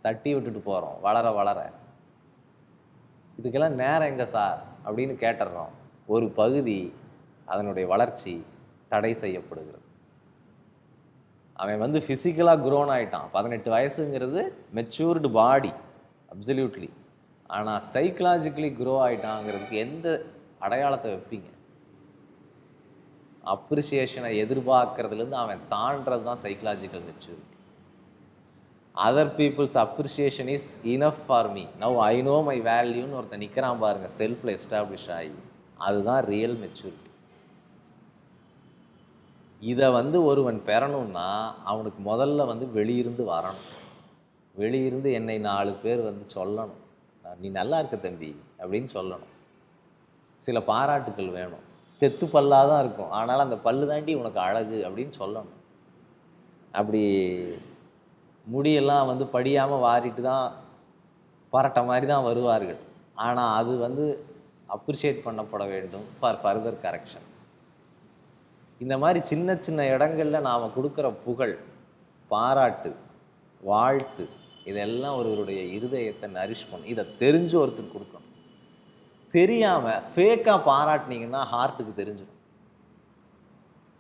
தட்டி விட்டுட்டு போகிறோம் வளர வளர. இதுக்கெல்லாம் நேரம் எங்கே சார் அப்படின்னு கேட்டுறோம். ஒரு பகுதி அதனுடைய வளர்ச்சி தடை செய்யப்படுகிறது. அவன் வந்து ஃபிசிக்கலாக க்ரோன் ஆகிட்டான். 18 வயசுங்கிறது மெச்சூர்டு பாடி அப்சல்யூட்லி. ஆனால் சைக்கலாஜிக்கலி க்ரோ ஆகிட்டாங்கிறதுக்கு எந்த அடையாளத்தை வைப்பீங்க? அப்ரிசியேஷனை எதிர்பார்க்கறதுலேருந்து அவன் தாண்டது தான் psychological maturity. Other peoples appreciation is enough for me, now I know my வேல்யூன்னு ஒருத்தன் நிற்கிறான் பாருங்கள், செல்ஃபில் எஸ்டாப்ளிஷ் ஆகி. அதுதான் ரியல் மெச்சூரிட்டி. இதை வந்து ஒருவன் பெறணும்னா அவனுக்கு முதல்ல வந்து வெளியிருந்து வரணும். வெளியிருந்து என்னை 4 பேர் வந்து சொல்லணும், நீ நல்லா இருக்க தம்பி அப்படின்னு சொல்லணும். சில பாராட்டுக்கள் வேணும். தெத்து பல்லாக தான் இருக்கும், ஆனால் அந்த பல்லு தாண்டி உனக்கு அழகு அப்படின்னு சொல்லணும். அப்படி முடியெல்லாம் வந்து படியாமல் வாரிட்டு தான் பாராட்ட மாதிரி தான் வருவார்கள். ஆனால் அது வந்து அப்ரிஷியேட் பண்ணப்பட வேண்டும் ஃபார் ஃபர்தர் கரெக்ஷன். இந்த மாதிரி சின்ன சின்ன இடங்களில் நாம் கொடுக்குற புகழ், பாராட்டு, வாழ்த்து, இதெல்லாம் ஒருவருடைய இருதயத்தை நரிஷ் பண்ணும். இதை தெரிஞ்சு ஒருத்தர் கொடுக்கணும். தெரியாமல் ஃபேக்காக பாராட்டினீங்கன்னா ஹார்ட்டுக்கு தெரிஞ்சிடும்.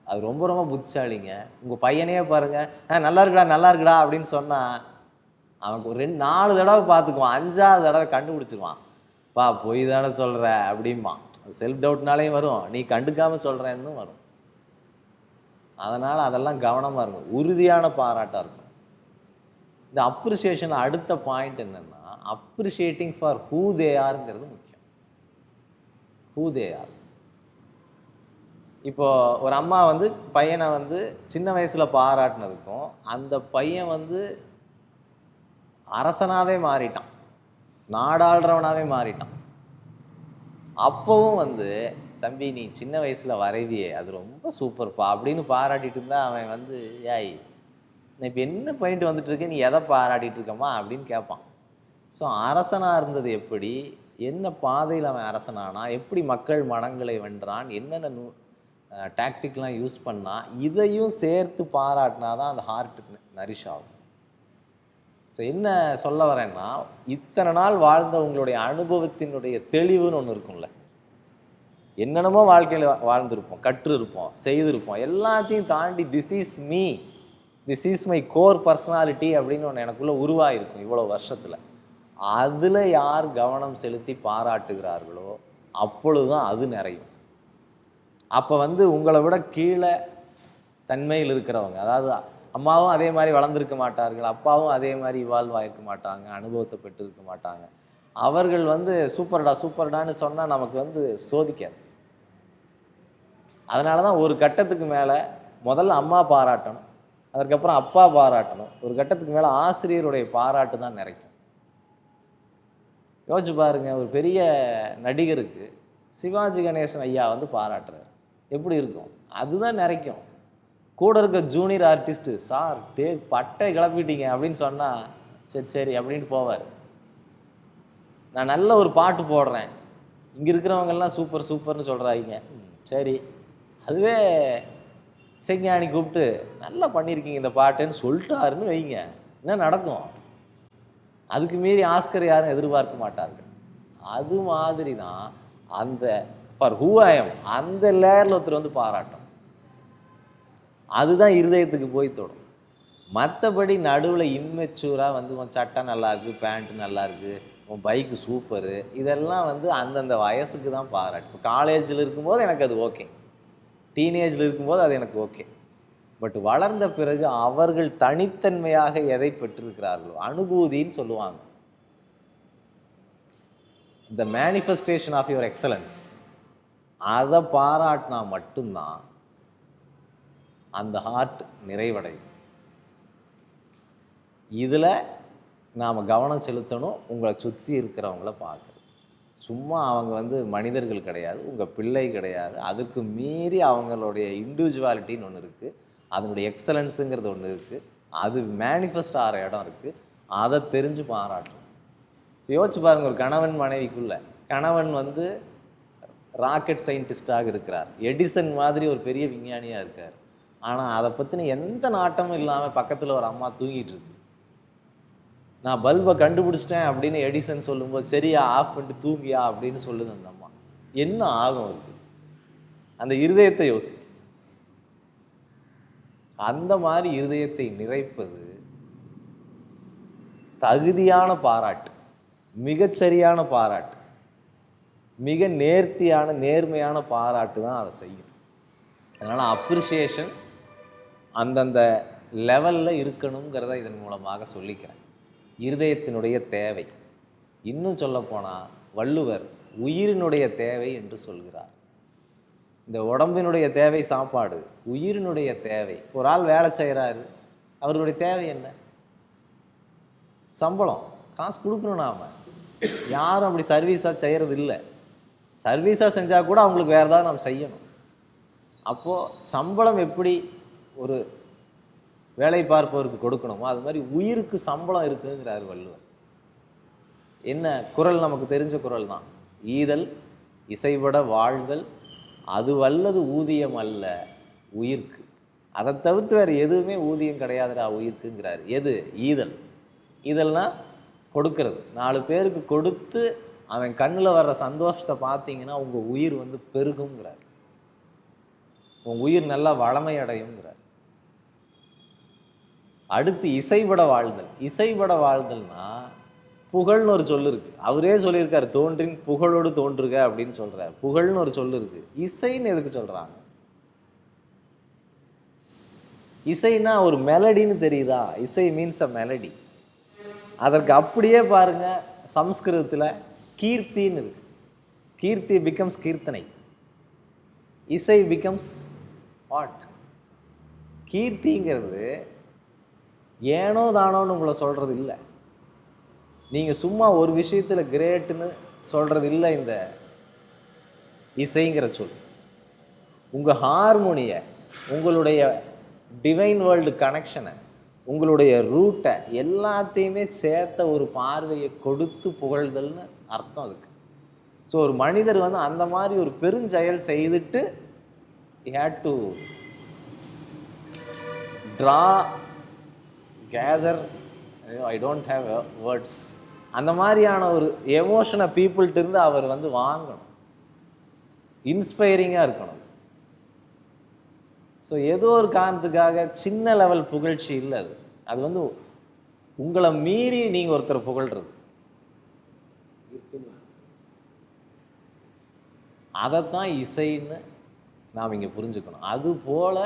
அது ரொம்ப ரொம்ப புத்திசாலிங்க. உங்கள் பையனே பாருங்கள், நல்லா இருக்குடா அப்படின்னு சொன்னால் அவனுக்கு ஒரு 4 தடவை பார்த்துக்குவான், 5ஆவது தடவை கண்டுபிடிச்சிருவான். பா பொய் தானே சொல்கிற அப்படிம்மா. செல்ஃப் டவுட்னாலேயும் வரும், நீ கண்டுக்காமல் சொல்கிறேன்னு வரும். அதனால் அதெல்லாம் கவனமாக இருக்கும். உறுதியான பாராட்டாக இருக்கும். இந்த அப்ரிசியேஷன் அடுத்த பாயிண்ட் என்னென்னா, அப்ரிஷியேட்டிங் ஃபார் ஹூ தே ஆருங்கிறது முக்கியம். Who they are. இப்போ ஒரு அம்மா வந்து பையனை வந்து சின்ன வயசில் பாராட்டினதுக்கும் அந்த பையன் வந்து அரசனாகவே மாறிட்டான், நாடாளுறவனாகவே மாறிட்டான். அப்போவும் வந்து தம்பி நீ சின்ன வயசில் வரைவியே அது ரொம்ப சூப்பர்ப்பா அப்படின்னு பாராட்டிட்டு இருந்தா அவன் வந்து ஏய் நான் இப்போ என்ன பண்ணிட்டு வந்துட்டு இருக்கேன், நீ எதை பாராட்டிட்டு இருக்கம்மா அப்படின்னு கேட்பான். ஸோ அரசனாக இருந்தது எப்படி, என்ன பாதையில் அவன் அரசனானா, எப்படி மக்கள் மனங்களை வென்றான், என்னென்ன டாக்டிக்லாம் யூஸ் பண்ணால், இதையும் சேர்த்து பாராட்டினா தான் அந்த ஹார்ட்டுக்கு நரிஷ் ஆகும். ஸோ என்ன சொல்ல வரேன்னா, இத்தனை நாள் வாழ்ந்த உங்களுடைய அனுபவத்தினுடைய தெளிவுன்னு ஒன்று இருக்கும்ல. என்னென்னமோ வாழ்க்கையில் வாழ்ந்திருப்போம், கற்றுருப்போம், செய்திருப்போம், எல்லாத்தையும் தாண்டி this is me, this is my core personality அப்படின்னு ஒன்று எனக்குள்ளே உருவாகிருக்கும் இவ்வளோ வருஷத்தில். அதில் யார் கவனம் செலுத்தி பாராட்டுகிறார்களோ அப்பொழுதுதான் அது நிறையும். அப்போ வந்து உங்களை விட கீழே தன்மையில் இருக்கிறவங்க, அதாவது அம்மாவும் அதே மாதிரி வளர்ந்துருக்க மாட்டார்கள், அப்பாவும் அதே மாதிரி இவால்வ் ஆகிருக்க மாட்டாங்க, அனுபவத்தை பெற்றிருக்க மாட்டாங்க. அவர்கள் வந்து சூப்பர்டான்னு சொன்னால் நமக்கு வந்து சோதிக்காது. அதனால தான் ஒரு கட்டத்துக்கு மேலே முதல்ல அம்மா பாராட்டணும், அதுக்கப்புறம் அப்பா பாராட்டணும், ஒரு கட்டத்துக்கு மேலே ஆசிரியருடைய பாராட்டு தான் நிறைக்கும். யோசிச்சு பாருங்க, ஒரு பெரிய நடிகருக்கு சிவாஜி கணேசன் ஐயா வந்து பாராட்டுறாரு, எப்படி இருக்கும்? அதுதான் நிறைக்கும். கூட இருக்க ஜூனியர் ஆர்டிஸ்ட்டு சார் பட்டை கிளப்பிட்டீங்க அப்படின்னு சொன்னால் சரி அப்படின்னு போவார். நான் நல்ல ஒரு பாட்டு போடுறேன், இங்கே இருக்கிறவங்கெல்லாம் சூப்பர்னு சொல்கிறாங்க, சரி. அதுவே இசைஞானி கூப்பிட்டு நல்லா பண்ணியிருக்கீங்க இந்த பாட்டுன்னு சொல்லிட்டாருன்னு வைங்க, என்ன நடக்கும்? அதுக்கு மீறி ஆஸ்கர் யாரும் எதிர்பார்க்க மாட்டார்கள். அது மாதிரி தான் அந்த ஃபார் ஹூ ஐ எம், அந்த லேயரில் ஒருத்தர் வந்து பாராட்டும். அதுதான் இருதயத்துக்கு போய் தொடும். மற்றபடி நடுவில் இம்மெச்சூராக வந்து உன் சட்டை நல்லா இருக்குது, பேண்ட்டு நல்லா இருக்குது, உன் பைக்கு சூப்பரு, இதெல்லாம் வந்து அந்தந்த வயசுக்கு தான் பாராட்டு. இப்போ காலேஜில் இருக்கும்போது எனக்கு அது ஓகே, டீனேஜில் இருக்கும்போது அது எனக்கு ஓகே. பட் வளர்ந்த பிறகு அவர்கள் தனித்தன்மையாக எதை பெற்றிருக்கிறார்களோ, அனுபூதின்னு சொல்லுவாங்க, the manifestation of your excellence, அதை பாராட்டினா மட்டும்தான் அந்த ஹார்ட் நிறைவடையும். இதில் நாம் கவனம் செலுத்தணும். உங்களை சுற்றி இருக்கிறவங்கள பார்க்குறது. சும்மா அவங்க வந்து மனிதர்கள் கிடையாது, உங்கள் பிள்ளை கிடையாது, அதுக்கு மீறி அவங்களுடைய இண்டிவிஜுவாலிட்டின்னு ஒன்று இருக்குது, அதனுடைய எக்ஸலன்ஸுங்கிறது ஒன்று இருக்குது, அது மேனிஃபெஸ்ட் ஆகிற இடம் இருக்குது, அதை தெரிஞ்சு பாராட்டணும். யோசிச்சு பாருங்கள், ஒரு கணவன் மனைவிக்குள்ள, கணவன் வந்து ராக்கெட் சயின்டிஸ்டாக இருக்கிறார், எடிசன் மாதிரி ஒரு பெரிய விஞ்ஞானியாக இருக்கார், ஆனால் அதை பற்றின எந்த நாட்டமும் இல்லாமல் பக்கத்தில் ஒரு அம்மா தூங்கிட்டு இருக்கு. நான் பல்பை கண்டுபிடிச்சிட்டேன் அப்படின்னு எடிசன் சொல்லும்போது, சரியா ஆஃப் பண்ணிட்டு தூங்கியா அப்படின்னு சொல்லுது அந்த அம்மா. என்ன ஆகும் இருக்கு? அந்த இருதயத்தை யோசி. அந்த மாதிரி இருதயத்தை நிறைப்பது தகுதியான பாராட்டு, மிகச்சரியான பாராட்டு, மிக நேர்த்தியான நேர்மையான பாராட்டு தான் அதை செய்யும். அதனால் அப்ரிசியேஷன் அந்தந்த லெவலில் இருக்கணுங்கிறத இதன் மூலமாக சொல்லிக்கிறேன். இருதயத்தினுடைய தேவை, இன்னும் சொல்லப்போனால் வள்ளுவர் உயிரினுடைய தேவை என்று சொல்கிறார். இந்த உடம்பினுடைய தேவை சாப்பாடு, உயிரினுடைய தேவை. ஒரு ஆள் வேலை செய்கிறாரு, அவருடைய தேவை என்ன? சம்பளம், காசு கொடுக்கணும். நாம் யாரும் அப்படி சர்வீஸாக செய்கிறது இல்லை. சர்வீஸாக செஞ்சால் கூட அவங்களுக்கு வேறு ஏதாவது நாம் செய்யணும். அப்போது சம்பளம் எப்படி ஒரு வேலை பார்ப்பவருக்கு கொடுக்கணுமோ அது மாதிரி உயிருக்கு சம்பளம் இருக்குங்கிறார் வள்ளுவர். என்ன குறள்? நமக்கு தெரிஞ்ச குறள் தான், ஈதல் இசைபட வாழ்தல் அது வல்லது ஊதியம் அல்ல உயிர்க்கு. அதை தவிர்த்து வேறு எதுவுமே ஊதியம் கிடையாதுடா உயிர்க்குங்கிறார். எது? ஈதல். ஈதல்னா கொடுக்கறது. 4 பேருக்கு கொடுத்து அவன் கண்ணில் வர்ற சந்தோஷத்தை பார்த்தீங்கன்னா உங்கள் உயிர் வந்து பெருகுங்கிறார், உங்கள் உயிர் நல்லா வளமை அடையுங்கிறார். அடுத்து இசைபட வாழ்தல். இசைபட வாழ்தல்னா புகழ்னு ஒரு சொல் இருக்குது. அவரே சொல்லியிருக்காரு, தோன்றின் புகழோடு தோன்றுக அப்படின்னு சொல்கிறார். புகழ்னு ஒரு சொல் இருக்குது. இசைன்னு எதுக்கு சொல்கிறாங்க? இசைனா ஒரு மெலடின்னு தெரியுதா? இசை மீன்ஸ் அ மெலடி. அதற்கு அப்படியே பாருங்க, சம்ஸ்கிருதத்தில் கீர்த்தின்னு இருக்கு. கீர்த்தி பிகம்ஸ் கீர்த்தனை, இசை பிகம்ஸ் வாட்? கீர்த்திங்கிறது ஏனோ தானோன்னு உங்களை சொல்கிறது இல்லை. நீங்கள் சும்மா ஒரு விஷயத்தில் கிரேட்டுன்னு சொல்கிறது இல்லை. இந்த இசைங்கிற சொல் உங்கள் ஹார்மோனியை, உங்களுடைய டிவைன் வேர்ல்டு கனெக்ஷனை, உங்களுடைய ரூட்டை எல்லாத்தையுமே சேர்த்த ஒரு பார்வையை கொடுத்து புகழ்தல்னு அர்த்தம் அதுக்கு. ஸோ ஒரு மனிதர் வந்து அந்த மாதிரி ஒரு பெருஞ்செயல் செய்துட்டு he had to draw, gather, I don't have words, அந்த மாதிரியான ஒரு எமோஷனை பீப்புள்கிட்ட இருந்து அவர் வந்து வாங்கணும், இன்ஸ்பைரிங்காக இருக்கணும். ஸோ ஏதோ ஒரு காரணத்துக்காக சின்ன லெவல் புகழ்ச்சி இல்லை. அது அது வந்து உங்களை மீறி நீங்கள் ஒருத்தர் புகழ்றது. அதைத்தான் இசைன்னு நாம் இங்கே புரிஞ்சுக்கணும். அதுபோல்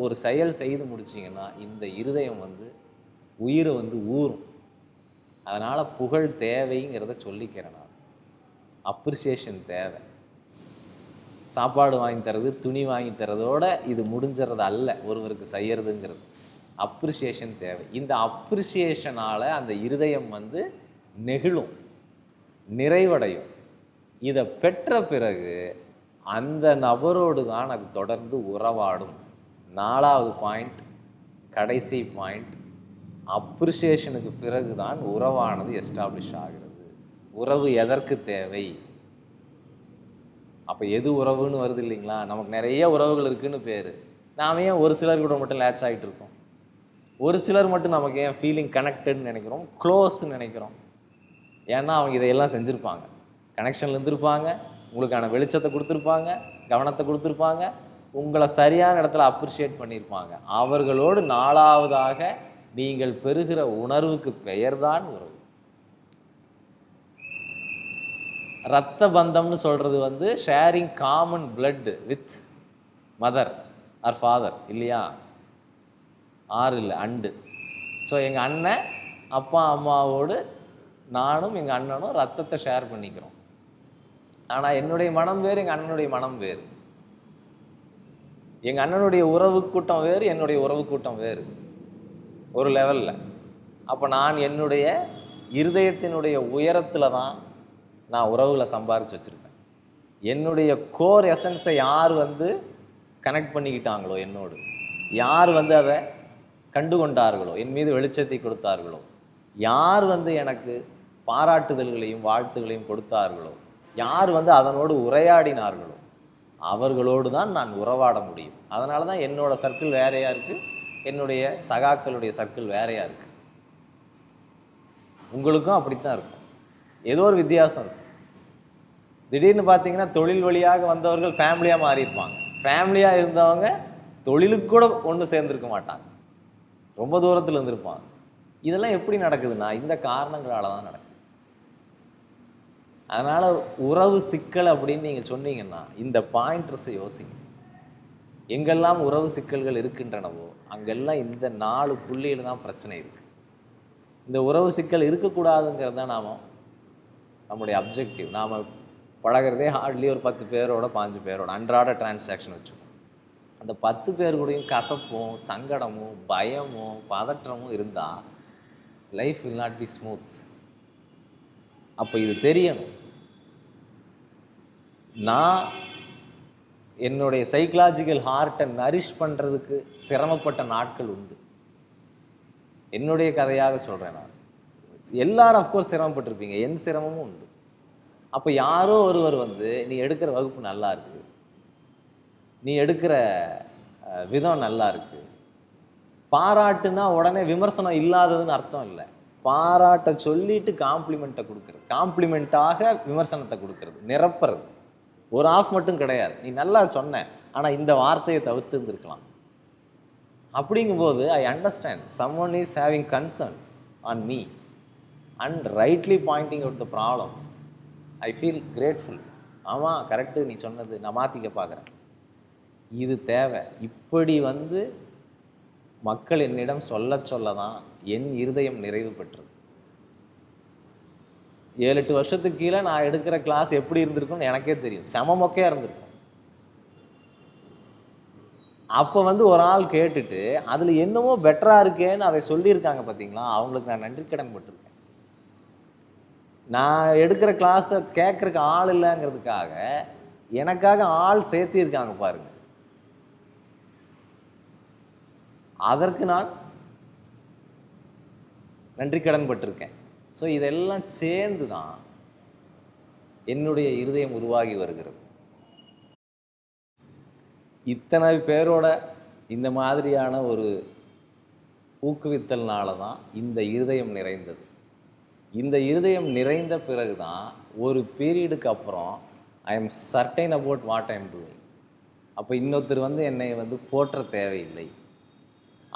ஒரு செயல் செய்து முடிச்சிங்கன்னா இந்த இருதயம் வந்து உயிரை வந்து ஊறும். அதனால் புகழ் தேவைங்கிறத சொல்லிக்கிறேன் நான். அப்ரிசியேஷன் தேவை. சாப்பாடு வாங்கி தரது, துணி வாங்கி தரதோட இது முடிஞ்சிறது அல்ல ஒருவருக்கு செய்யறதுங்கிறது. அப்ரிசியேஷன் தேவை. இந்த அப்ரிசியேஷனால் அந்த இருதயம் வந்து நெகிழும், நிறைவடையும். இதை பெற்ற பிறகு அந்த நபரோடு தான் அது தொடர்ந்து உறவாடும். 4வது பாயிண்ட், கடைசி பாயிண்ட், அப்ரிசியேஷனுக்கு பிறகு தான் உறவானது எஸ்டாப்ளிஷ் ஆகிறது. உறவு எதற்கு தேவை? அப்போ எது உறவுன்னு வருது இல்லைங்களா? நமக்கு நிறைய உறவுகள் இருக்குன்னு பேர். நாம் ஏன் ஒரு சிலர் கூட மட்டும் லேட்ச் ஆகிட்டு இருக்கோம்? ஒரு சிலர் மட்டும் நமக்கு ஏன் ஃபீலிங் கனெக்டட்னு நினைக்கிறோம், க்ளோஸ்ன்னு நினைக்கிறோம்? ஏன்னா அவங்க இதையெல்லாம் செஞ்சுருப்பாங்க, கனெக்ஷனில் இருந்திருப்பாங்க, உங்களுக்கான வெளிச்சத்தை கொடுத்துருப்பாங்க, கவனத்தை கொடுத்துருப்பாங்க, உங்களை சரியான இடத்துல அப்ரிஷியேட் பண்ணியிருப்பாங்க. அவர்களோடு 4வதாக நீங்கள் பெறுகிற உணர்வுக்கு பெயர்தான் உறவு. இரத்த பந்தம்னு சொல்றது வந்து sharing common blood with mother or father இல்லையா? ஆறு இல்லை, அண்டு. ஸோ எங்கள் அண்ணன் அப்பா அம்மாவோடு நானும் எங்கள் அண்ணனும் ரத்தத்தை ஷேர் பண்ணிக்கிறோம். ஆனால் என்னுடைய மனம் வேறு, எங்கள் அண்ணனுடைய மனம் வேறு. எங்கள் அண்ணனுடைய உறவு கூட்டம் வேறு, என்னுடைய உறவு கூட்டம் வேறு ஒரு லெவலில். அப்போ நான் என்னுடைய இருதயத்தினுடைய உயரத்தில் தான் நான் உறவுகளை சம்பாரித்து வச்சுருக்கேன். என்னுடைய கோர் எசன்ஸை யார் வந்து கனெக்ட் பண்ணிக்கிட்டாங்களோ, என்னோடு யார் வந்து அதை கண்டு கொண்டார்களோ, என் மீது வெளிச்சத்தை கொடுத்தார்களோ, யார் வந்து எனக்கு பாராட்டுதல்களையும் வாழ்த்துகளையும் கொடுத்தார்களோ, யார் வந்து அதனோடு உரையாடினார்களோ, அவர்களோடு தான் நான் உறவாட முடியும். அதனால தான் என்னோட சர்க்கிள் வேறையாக இருக்குது, என்னுடைய சகாக்களுடைய சர்க்கிள் வேறையாக இருக்குது. உங்களுக்கும் அப்படித்தான் இருக்கும். ஏதோ ஒரு வித்தியாசம் இருக்கும். திடீர்னு பார்த்தீங்கன்னா தொழில் வழியாக வந்தவர்கள் ஃபேமிலியாக மாறியிருப்பாங்க. ஃபேமிலியாக இருந்தவங்க தொழிலுக்கு கூட ஒன்று சேர்ந்துருக்க மாட்டாங்க, ரொம்ப தூரத்தில் இருந்திருப்பாங்க. இதெல்லாம் எப்படி நடக்குதுன்னா இந்த காரணங்களால தான் நடக்குது. அதனால் உறவு சிக்கல் அப்படின்னு நீங்கள் சொன்னீங்கன்னா இந்த பாயிண்டர்ஸை யோசிங்க. எங்கெல்லாம் உறவு சிக்கல்கள் இருக்கின்றனவோ அங்கெல்லாம் இந்த 4 புள்ளியில் தான் பிரச்சனை இருக்குது. இந்த உறவு சிக்கல் இருக்கக்கூடாதுங்கிறது தான் நம்முடைய அப்ஜெக்டிவ். நாம் பழகிறதே ஹார்ட்லி ஒரு 10 பேரோட 5 பேரோட அன்றாட டிரான்சாக்ஷன் வச்சுக்கோம். அந்த 10 பேர் கூடயும் கசப்பும் சங்கடமும் பயமும் பதற்றமும் இருந்தால் life will not be smooth. அப்போ இது தெரியணும். நான் என்னுடைய சைக்கலாஜிக்கல் ஹார்ட்டை நரிஷ் பண்ணுறதுக்கு சிரமப்பட்ட நாட்கள் உண்டு. என்னுடைய கதையாக சொல்கிறேன். நான் எல்லாரும் அஃப்கோர்ஸ் சிரமப்பட்டிருப்பீங்க, என் சிரமமும் உண்டு. அப்போ யாரோ ஒருவர் வந்து நீ எடுக்கிற வகுப்பு நல்லா இருக்குது, நீ எடுக்கிற விதம் நல்லா இருக்கு, பாராட்டுனா உடனே விமர்சனம் இல்லாததுன்னு அர்த்தம் இல்லை. பாராட்ட சொல்லிட்டு காம்ப்ளிமெண்ட்டை கொடுக்கறது, காம்ப்ளிமெண்ட்டாக விமர்சனத்தை கொடுக்கறது, நிரப்புறது. ஒரு ஆஃப் மட்டும் கிடையாது. நீ நல்லா சொன்ன, ஆனால் இந்த வார்த்தையை தவிர்த்து இருந்திருக்கலாம். அப்படிங்கும்போது I understand someone is having concern on me and rightly pointing out the problem. I feel grateful. ஆமாம், கரெக்டு, நீ சொன்னது நான் மாற்றிக்க பார்க்குறேன், இது தேவை. இப்படி வந்து மக்கள் என்னிடம் சொல்ல தான் என் இருதயம் நிறைவு பெற்றது. 7-8 வருஷத்துக்கு கீழே நான் எடுக்கிற கிளாஸ் எப்படி இருந்திருக்கும்னு எனக்கே தெரியும். செம மொக்கையாக இருந்திருக்கும். அப்போ வந்து ஒரு ஆள் கேட்டுட்டு அதில் என்னமோ பெட்டராக இருக்கேன்னு அதை சொல்லியிருக்காங்க பார்த்தீங்களா, அவங்களுக்கு நான் நன்றி கடன் பட்டிருக்கேன். நான் எடுக்கிற கிளாஸை கேட்குறக்கு ஆள் இல்லைங்கிறதுக்காக எனக்காக ஆள் சேர்த்திருக்காங்க பாருங்க. அதற்கு நான் நன்றி கடன் பட்டிருக்கேன். ஸோ இதெல்லாம் சேர்ந்து தான் என்னுடைய இருதயம் உருவாகி வருகிறது. இத்தனை பேரோட இந்த மாதிரியான ஒரு ஊக்குவித்தல்னால தான் இந்த இருதயம் நிறைந்தது. இந்த இருதயம் நிறைந்த பிறகு தான் ஒரு பீரியடுக்கு அப்புறம் I am certain about what I am doing. அப்போ இன்னொருத்தர் வந்து என்னை வந்து போற்ற தேவையில்லை.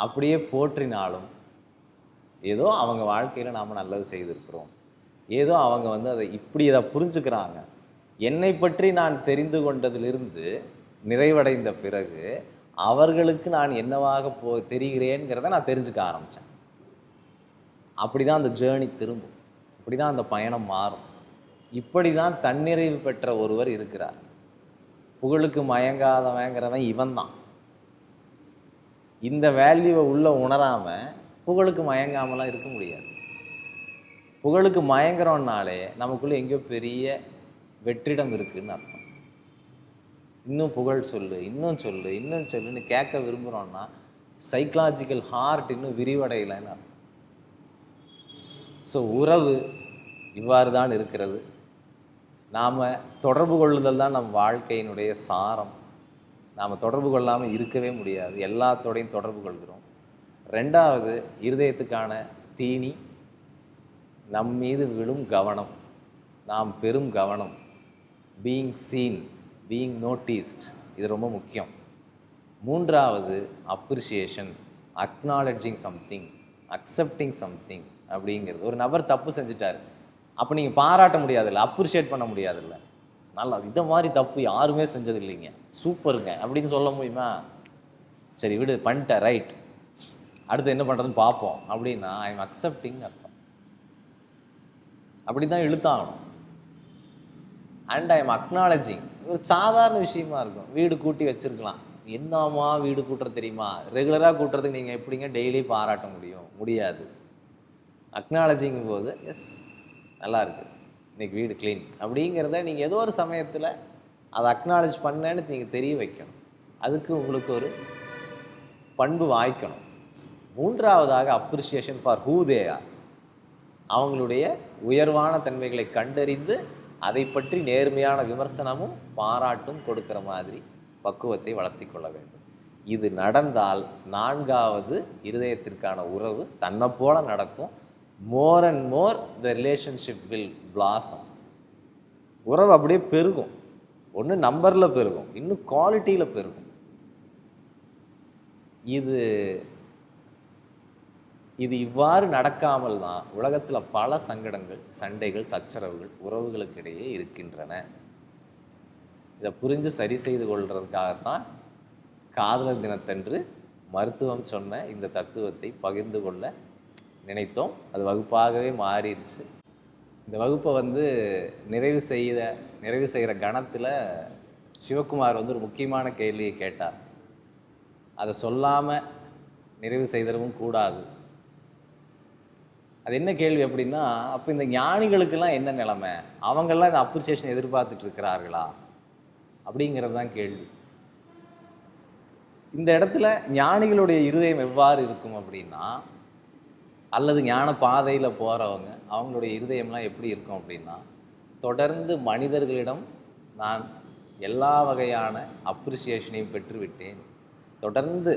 அப்படியே போற்றினாலும் ஏதோ அவங்க வாழ்க்கையில் நாம் நல்லது செய்திருக்கிறோம், ஏதோ அவங்க வந்து இதை புரிஞ்சுக்கிறாங்க. என்னை பற்றி நான் தெரிந்து கொண்டதிலிருந்து நிறைவடைந்த பிறகு அவர்களுக்கு நான் என்னவாக தெரிகிறேங்கிறத நான் தெரிஞ்சுக்க ஆரம்பித்தேன். அப்படி தான் அந்த ஜேர்னி திரும்பும், அப்படி தான் அந்த பயணம் மாறும். இப்படி தான் தன்னிறைவு பெற்ற ஒருவர் இருக்கிறார். புகழுக்கு மயங்காதவங்கிறவன் இவன் தான். இந்த வேல்யூவை உள்ள உணராமல் புகழுக்கு மயங்காமலாம் இருக்க முடியாது. புகழுக்கு மயங்குறோம்னாலே நமக்குள்ளே எங்கேயோ பெரிய வெற்றிடம் இருக்குதுன்னு அர்த்தம். இன்னும் புகழ் சொல்லு, இன்னும் சொல்லு, இன்னும் சொல்லுன்னு கேட்க விரும்புகிறோன்னா சைக்கலாஜிக்கல் ஹார்ட் இன்னும் விரிவடையலைன்னு அர்த்தம். ஸோ உறவு இவ்வாறு தான் இருக்கிறது. நாம் தொடர்பு கொள்ளுதல் தான் நம் வாழ்க்கையினுடைய சாரம். நாம் தொடர்பு கொள்ளாமல் இருக்கவே முடியாது, எல்லாத்தோடையும் தொடர்பு கொள்கிறோம். 2வது இருதயத்துக்கான தீனி நம் மீது விழும் கவனம், நாம் பெரும் கவனம். பீயிங் சீன், பீயிங் நோட்டீஸ்ட், இது ரொம்ப முக்கியம். மூன்றாவது appreciation, acknowledging something, accepting something அப்படிங்கிறது. ஒரு நபர் தப்பு செஞ்சுட்டார், அப்போ நீங்கள் பாராட்ட முடியாதுல்ல, அப்ரிஷியேட் பண்ண முடியாதுல்ல. நல்லா, இதை மாதிரி தப்பு யாருமே செஞ்சது இல்லைங்க, சூப்பருங்க அப்படின்னு சொல்ல முடியுமா? சரி விடு, பண்ணிட்டேன், ரைட், அடுத்து என்ன பண்ணுறதுன்னு பார்ப்போம் அப்படின்னா ஐ எம் அக்செப்டிங் அர்த்தம். அப்படி தான் இழுத்தாகணும். And I am acknowledging. ஒரு சாதாரண விஷயமா இருக்கும், வீடு கூட்டி வச்சிருக்கலாம், என்னம்மா வீடு கூட்டுறது தெரியுமா, ரெகுலராக கூட்டுறதுக்கு நீங்கள் எப்படிங்க டெய்லி பாராட்ட முடியாது. அக்னாலஜிங்கும் போது எஸ் நல்லா இருக்குது, இன்றைக்கி வீடு க்ளீன் அப்படிங்கிறத நீங்கள் ஏதோ ஒரு சமயத்தில் அதை அக்னாலஜ் பண்ணேன்னு நீங்கள் தெரிய வைக்கணும். அதுக்கு உங்களுக்கு ஒரு பண்பு வாய்க்கணும். மூன்றாவதாக appreciation for who they are. அவங்களுடைய உயர்வான தன்மைகளை கண்டறிந்து அதை பற்றி நேர்மையான விமர்சனமும் பாராட்டும் கொடுக்கிற மாதிரி பக்குவத்தை வளர்த்தி கொள்ள வேண்டும். இது நடந்தால் நான்காவது இருதயத்திற்கான உறவு தன்னை போல நடக்கும். More and more the relationship will blossom. உறவு அப்படியே பெருகும். ஒன்று நம்பரில் பெருகும், இன்னும் குவாலிட்டியில் பெருகும். இது இவ்வாறு நடக்காமல் தான் உலகத்தில் பல சங்கடங்கள், சண்டைகள், சச்சரவுகள் உறவுகளுக்கு இடையே இருக்கின்றன. இதை புரிஞ்சு சரி செய்து கொள்றதுக்காகத்தான் காதலர் தினத்தன்று மருத்துவம் சொன்ன இந்த தத்துவத்தை பகிர்ந்து கொள்ள நினைத்தோம். அது வகுப்பாகவே மாறிடுச்சு. இந்த வகுப்பை நிறைவு செய்கிற கணத்தில் சிவகுமார் ஒரு முக்கியமான கேள்வியை கேட்டார். அதை சொல்லாமல் நிறைவு செய்தவும் கூடாது. அது என்ன கேள்வி அப்படின்னா, அப்போ இந்த ஞானிகளுக்கெல்லாம் என்ன நிலைமை, அவங்கெல்லாம் இந்த அப்ரிசியேஷன் எதிர்பார்த்துட்டு இருக்கிறார்களா அப்படிங்கிறது தான் கேள்வி. இந்த இடத்துல ஞானிகளுடைய இருதயம் எவ்வாறு இருக்கும் அப்படின்னா, அல்லது ஞான பாதையில் போகிறவங்க அவங்களுடைய இருதயம்லாம் எப்படி இருக்கும் அப்படின்னா, தொடர்ந்து மனிதர்களிடம் நான் எல்லா வகையான அப்ரிசியேஷனையும் பெற்றுவிட்டேன், தொடர்ந்து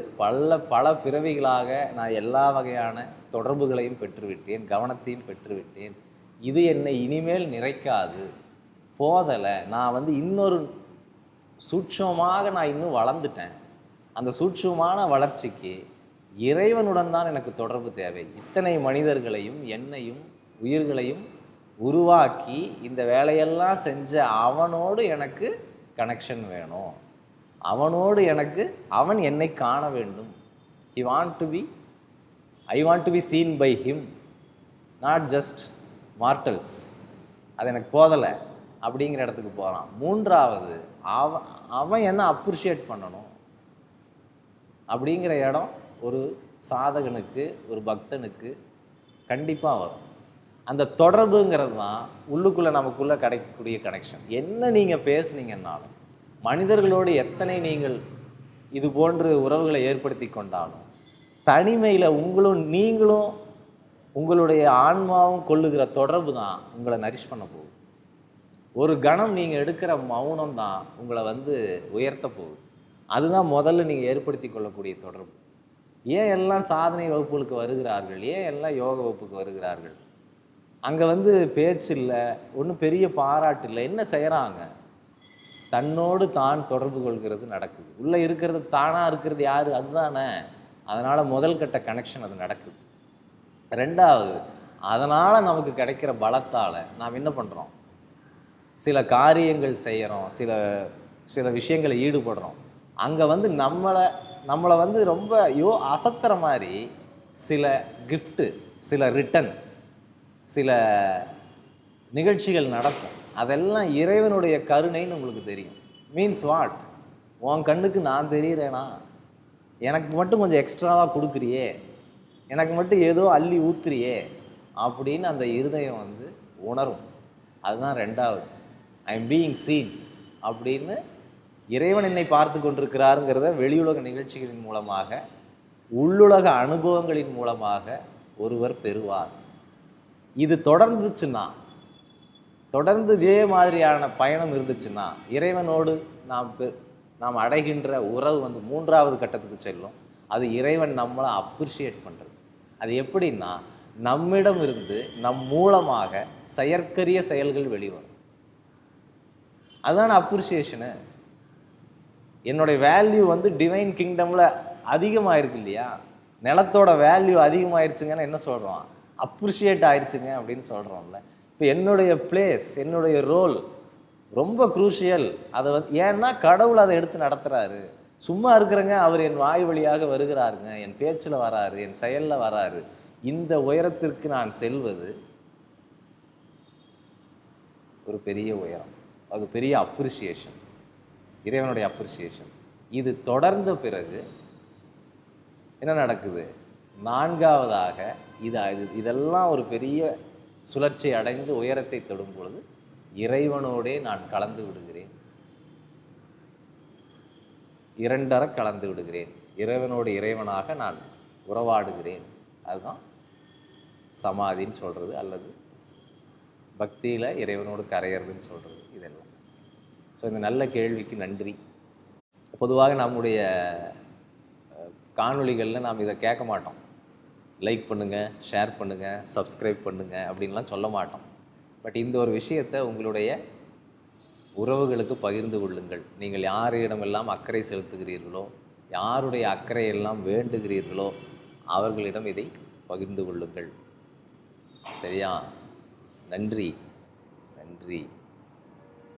பல பிறவிகளாக நான் எல்லா வகையான தொடர்புகளையும் பெற்றுவிட்டேன், கவனத்தையும் பெற்றுவிட்டேன், இது என்னை இனிமேல் நிறைக்காது, போதலை, நான் இன்னொரு சூட்சமாக நான் இன்னும் வளர்ந்துட்டேன், அந்த சூட்சமான வளர்ச்சிக்கு இறைவனுடன் தான் எனக்கு தொடர்பு தேவை, இத்தனை மனிதர்களையும் என்னையும் உயிர்களையும் உருவாக்கி இந்த வேலையெல்லாம் செஞ்ச அவனோடு எனக்கு கனெக்ஷன் வேணும், அவன் என்னை காண வேண்டும். I want to be seen by him, not just mortals. அது எனக்கு போதலை அப்படிங்கிற இடத்துக்கு போகிறான். மூன்றாவது, அவன் என்ன அப்ரிஷியேட் பண்ணணும் அப்படிங்கிற இடம் ஒரு சாதகனுக்கு, ஒரு பக்தனுக்கு கண்டிப்பாக வரும். அந்த தொடர்புங்கிறது தான் உள்ளுக்குள்ளே நமக்குள்ளே கிடைக்கக்கூடிய கனெக்ஷன். என்ன நீங்கள் பேசுனீங்கன்னாலும், மனிதர்களோடு எத்தனை நீங்கள் இது போன்று உறவுகளை ஏற்படுத்தி கொண்டாலும், தனிமையில் நீங்களும் உங்களுடைய ஆன்மாவும் கொள்ளுகிற தொடர்பு தான் உங்களை நரிஷ் பண்ண போகுது. ஒரு கணம் நீங்கள் எடுக்கிற மௌனம் தான் உங்களை உயர்த்த போகுது. அதுதான் முதல்ல நீங்கள் ஏற்படுத்தி கொள்ளக்கூடிய தொடர்பு. ஏன் எல்லாம் சாதனை வகுப்புகளுக்கு வருகிறார்கள், ஏன் எல்லாம் யோக வகுப்புக்கு வருகிறார்கள்? அங்கே பேச்சு இல்லை, ஒன்றும் பெரிய பாராட்டு இல்லை. என்ன செய்கிறாங்க? தன்னோடு தான் தொடர்பு கொள்கிறது நடக்குது. உள்ளே இருக்கிறது தானாக இருக்கிறது யார்? அதுதானே. அதனால் முதல் கட்ட கனெக்ஷன் அது நடக்குது. ரெண்டாவது, அதனால் நமக்கு கிடைக்கிற பலத்தால் நாம் என்ன பண்ணுறோம்? சில காரியங்கள் செய்கிறோம், சில விஷயங்களை ஈடுபடுறோம். அங்கே நம்மளை ரொம்ப அசத்துற மாதிரி சில கிஃப்ட்டு, சில ரிட்டன், சில நிகழ்ச்சிகள் நடக்கும். அதெல்லாம் இறைவனுடைய கருணைன்னு உங்களுக்கு தெரியும். Means what? உன் கண்ணுக்கு நான் தெரிகிறேனா? எனக்கு மட்டும் கொஞ்சம் எக்ஸ்ட்ராவாக கொடுக்குறியே, எனக்கு மட்டும் ஏதோ அள்ளி ஊத்துறியே அப்படின்னு அந்த இருதயம் உணரும். அதுதான் ரெண்டாவது. ஐ எம் பீயிங் சீன் அப்படின்னு இறைவன் என்னை பார்த்து கொண்டிருக்கிறாருங்கிறத வெளியுலக நிகழ்ச்சிகளின் மூலமாக, உள்ளுலக அனுபவங்களின் மூலமாக ஒருவர் பெறுவார். இது தொடர்ந்து இதே மாதிரியான பயணம் இருந்துச்சுன்னா இறைவனோடு நாம் அடைகின்ற உறவு மூன்றாவது கட்டத்துக்கு செல்லும். அது இறைவன் நம்மளை அப்ரிஷியேட் பண்ணுறது. அது எப்படின்னா, நம்மிடம் இருந்து நம் மூலமாக செயற்கரிய செயல்கள் வெளிவரும். அதுதான அப்ரிசியேஷனு. என்னுடைய வேல்யூ வந்து டிவைன் கிங்டமில் அதிகமாகிருக்கு இல்லையா? நிலத்தோட வேல்யூ அதிகமாகிடுச்சுங்கன்னு என்ன சொல்கிறோம்? அப்ரிஷியேட் ஆயிடுச்சுங்க அப்படின்னு சொல்கிறோம்ல. இப்போ என்னுடைய பிளேஸ், என்னுடைய ரோல் ரொம்ப குரூஷியல். அதை வந்து ஏன்னா கடவுள் அதை எடுத்து நடத்துகிறாரு. சும்மா இருக்கிறங்க, அவர் என் வாய் வழியாக வருகிறாருங்க, என் பேச்சில் வராரு, என் செயலில் வராரு. இந்த உயரத்திற்கு நான் செல்வது ஒரு பெரிய உயரம், அது பெரிய அப்ரிசியேஷன், இறைவனுடைய அப்ரிசியேஷன். இது தொடர்ந்த பிறகு என்ன நடக்குது? நான்காவதாக இதெல்லாம் ஒரு பெரிய சுழற்சி அடைந்து உயரத்தை தொடும் பொழுது இறைவனோடே நான் கலந்து விடுகிறேன், இரண்டர கலந்து விடுகிறேன், இறைவனோடு இறைவனாக நான் உறவாடுகிறேன். அதுதான் சமாதின்னு சொல்கிறது, அல்லது பக்தியில் இறைவனோடு கரையிறதுன்னு சொல்கிறது. இதெல்லாம் ஸோ இந்த நல்ல கேள்விக்கு நன்றி. பொதுவாக நம்முடைய காணொளிகளில் நாம் இதை கேட்க மாட்டோம். லைக் பண்ணுங்கள், ஷேர் பண்ணுங்கள், சப்ஸ்கிரைப் பண்ணுங்கள் அப்படின்லாம் சொல்ல மாட்டோம். பட் இந்த ஒரு விஷயத்தை உங்களுடைய உறவுகளுக்கு பகிர்ந்து கொள்ளுங்கள். நீங்கள் யாரிடமெல்லாம் அக்கறை செலுத்துகிறீர்களோ, யாருடைய அக்கறையெல்லாம் வேண்டுகிறீர்களோ அவர்களிடம் இதை பகிர்ந்து கொள்ளுங்கள். சரியா? நன்றி, நன்றி.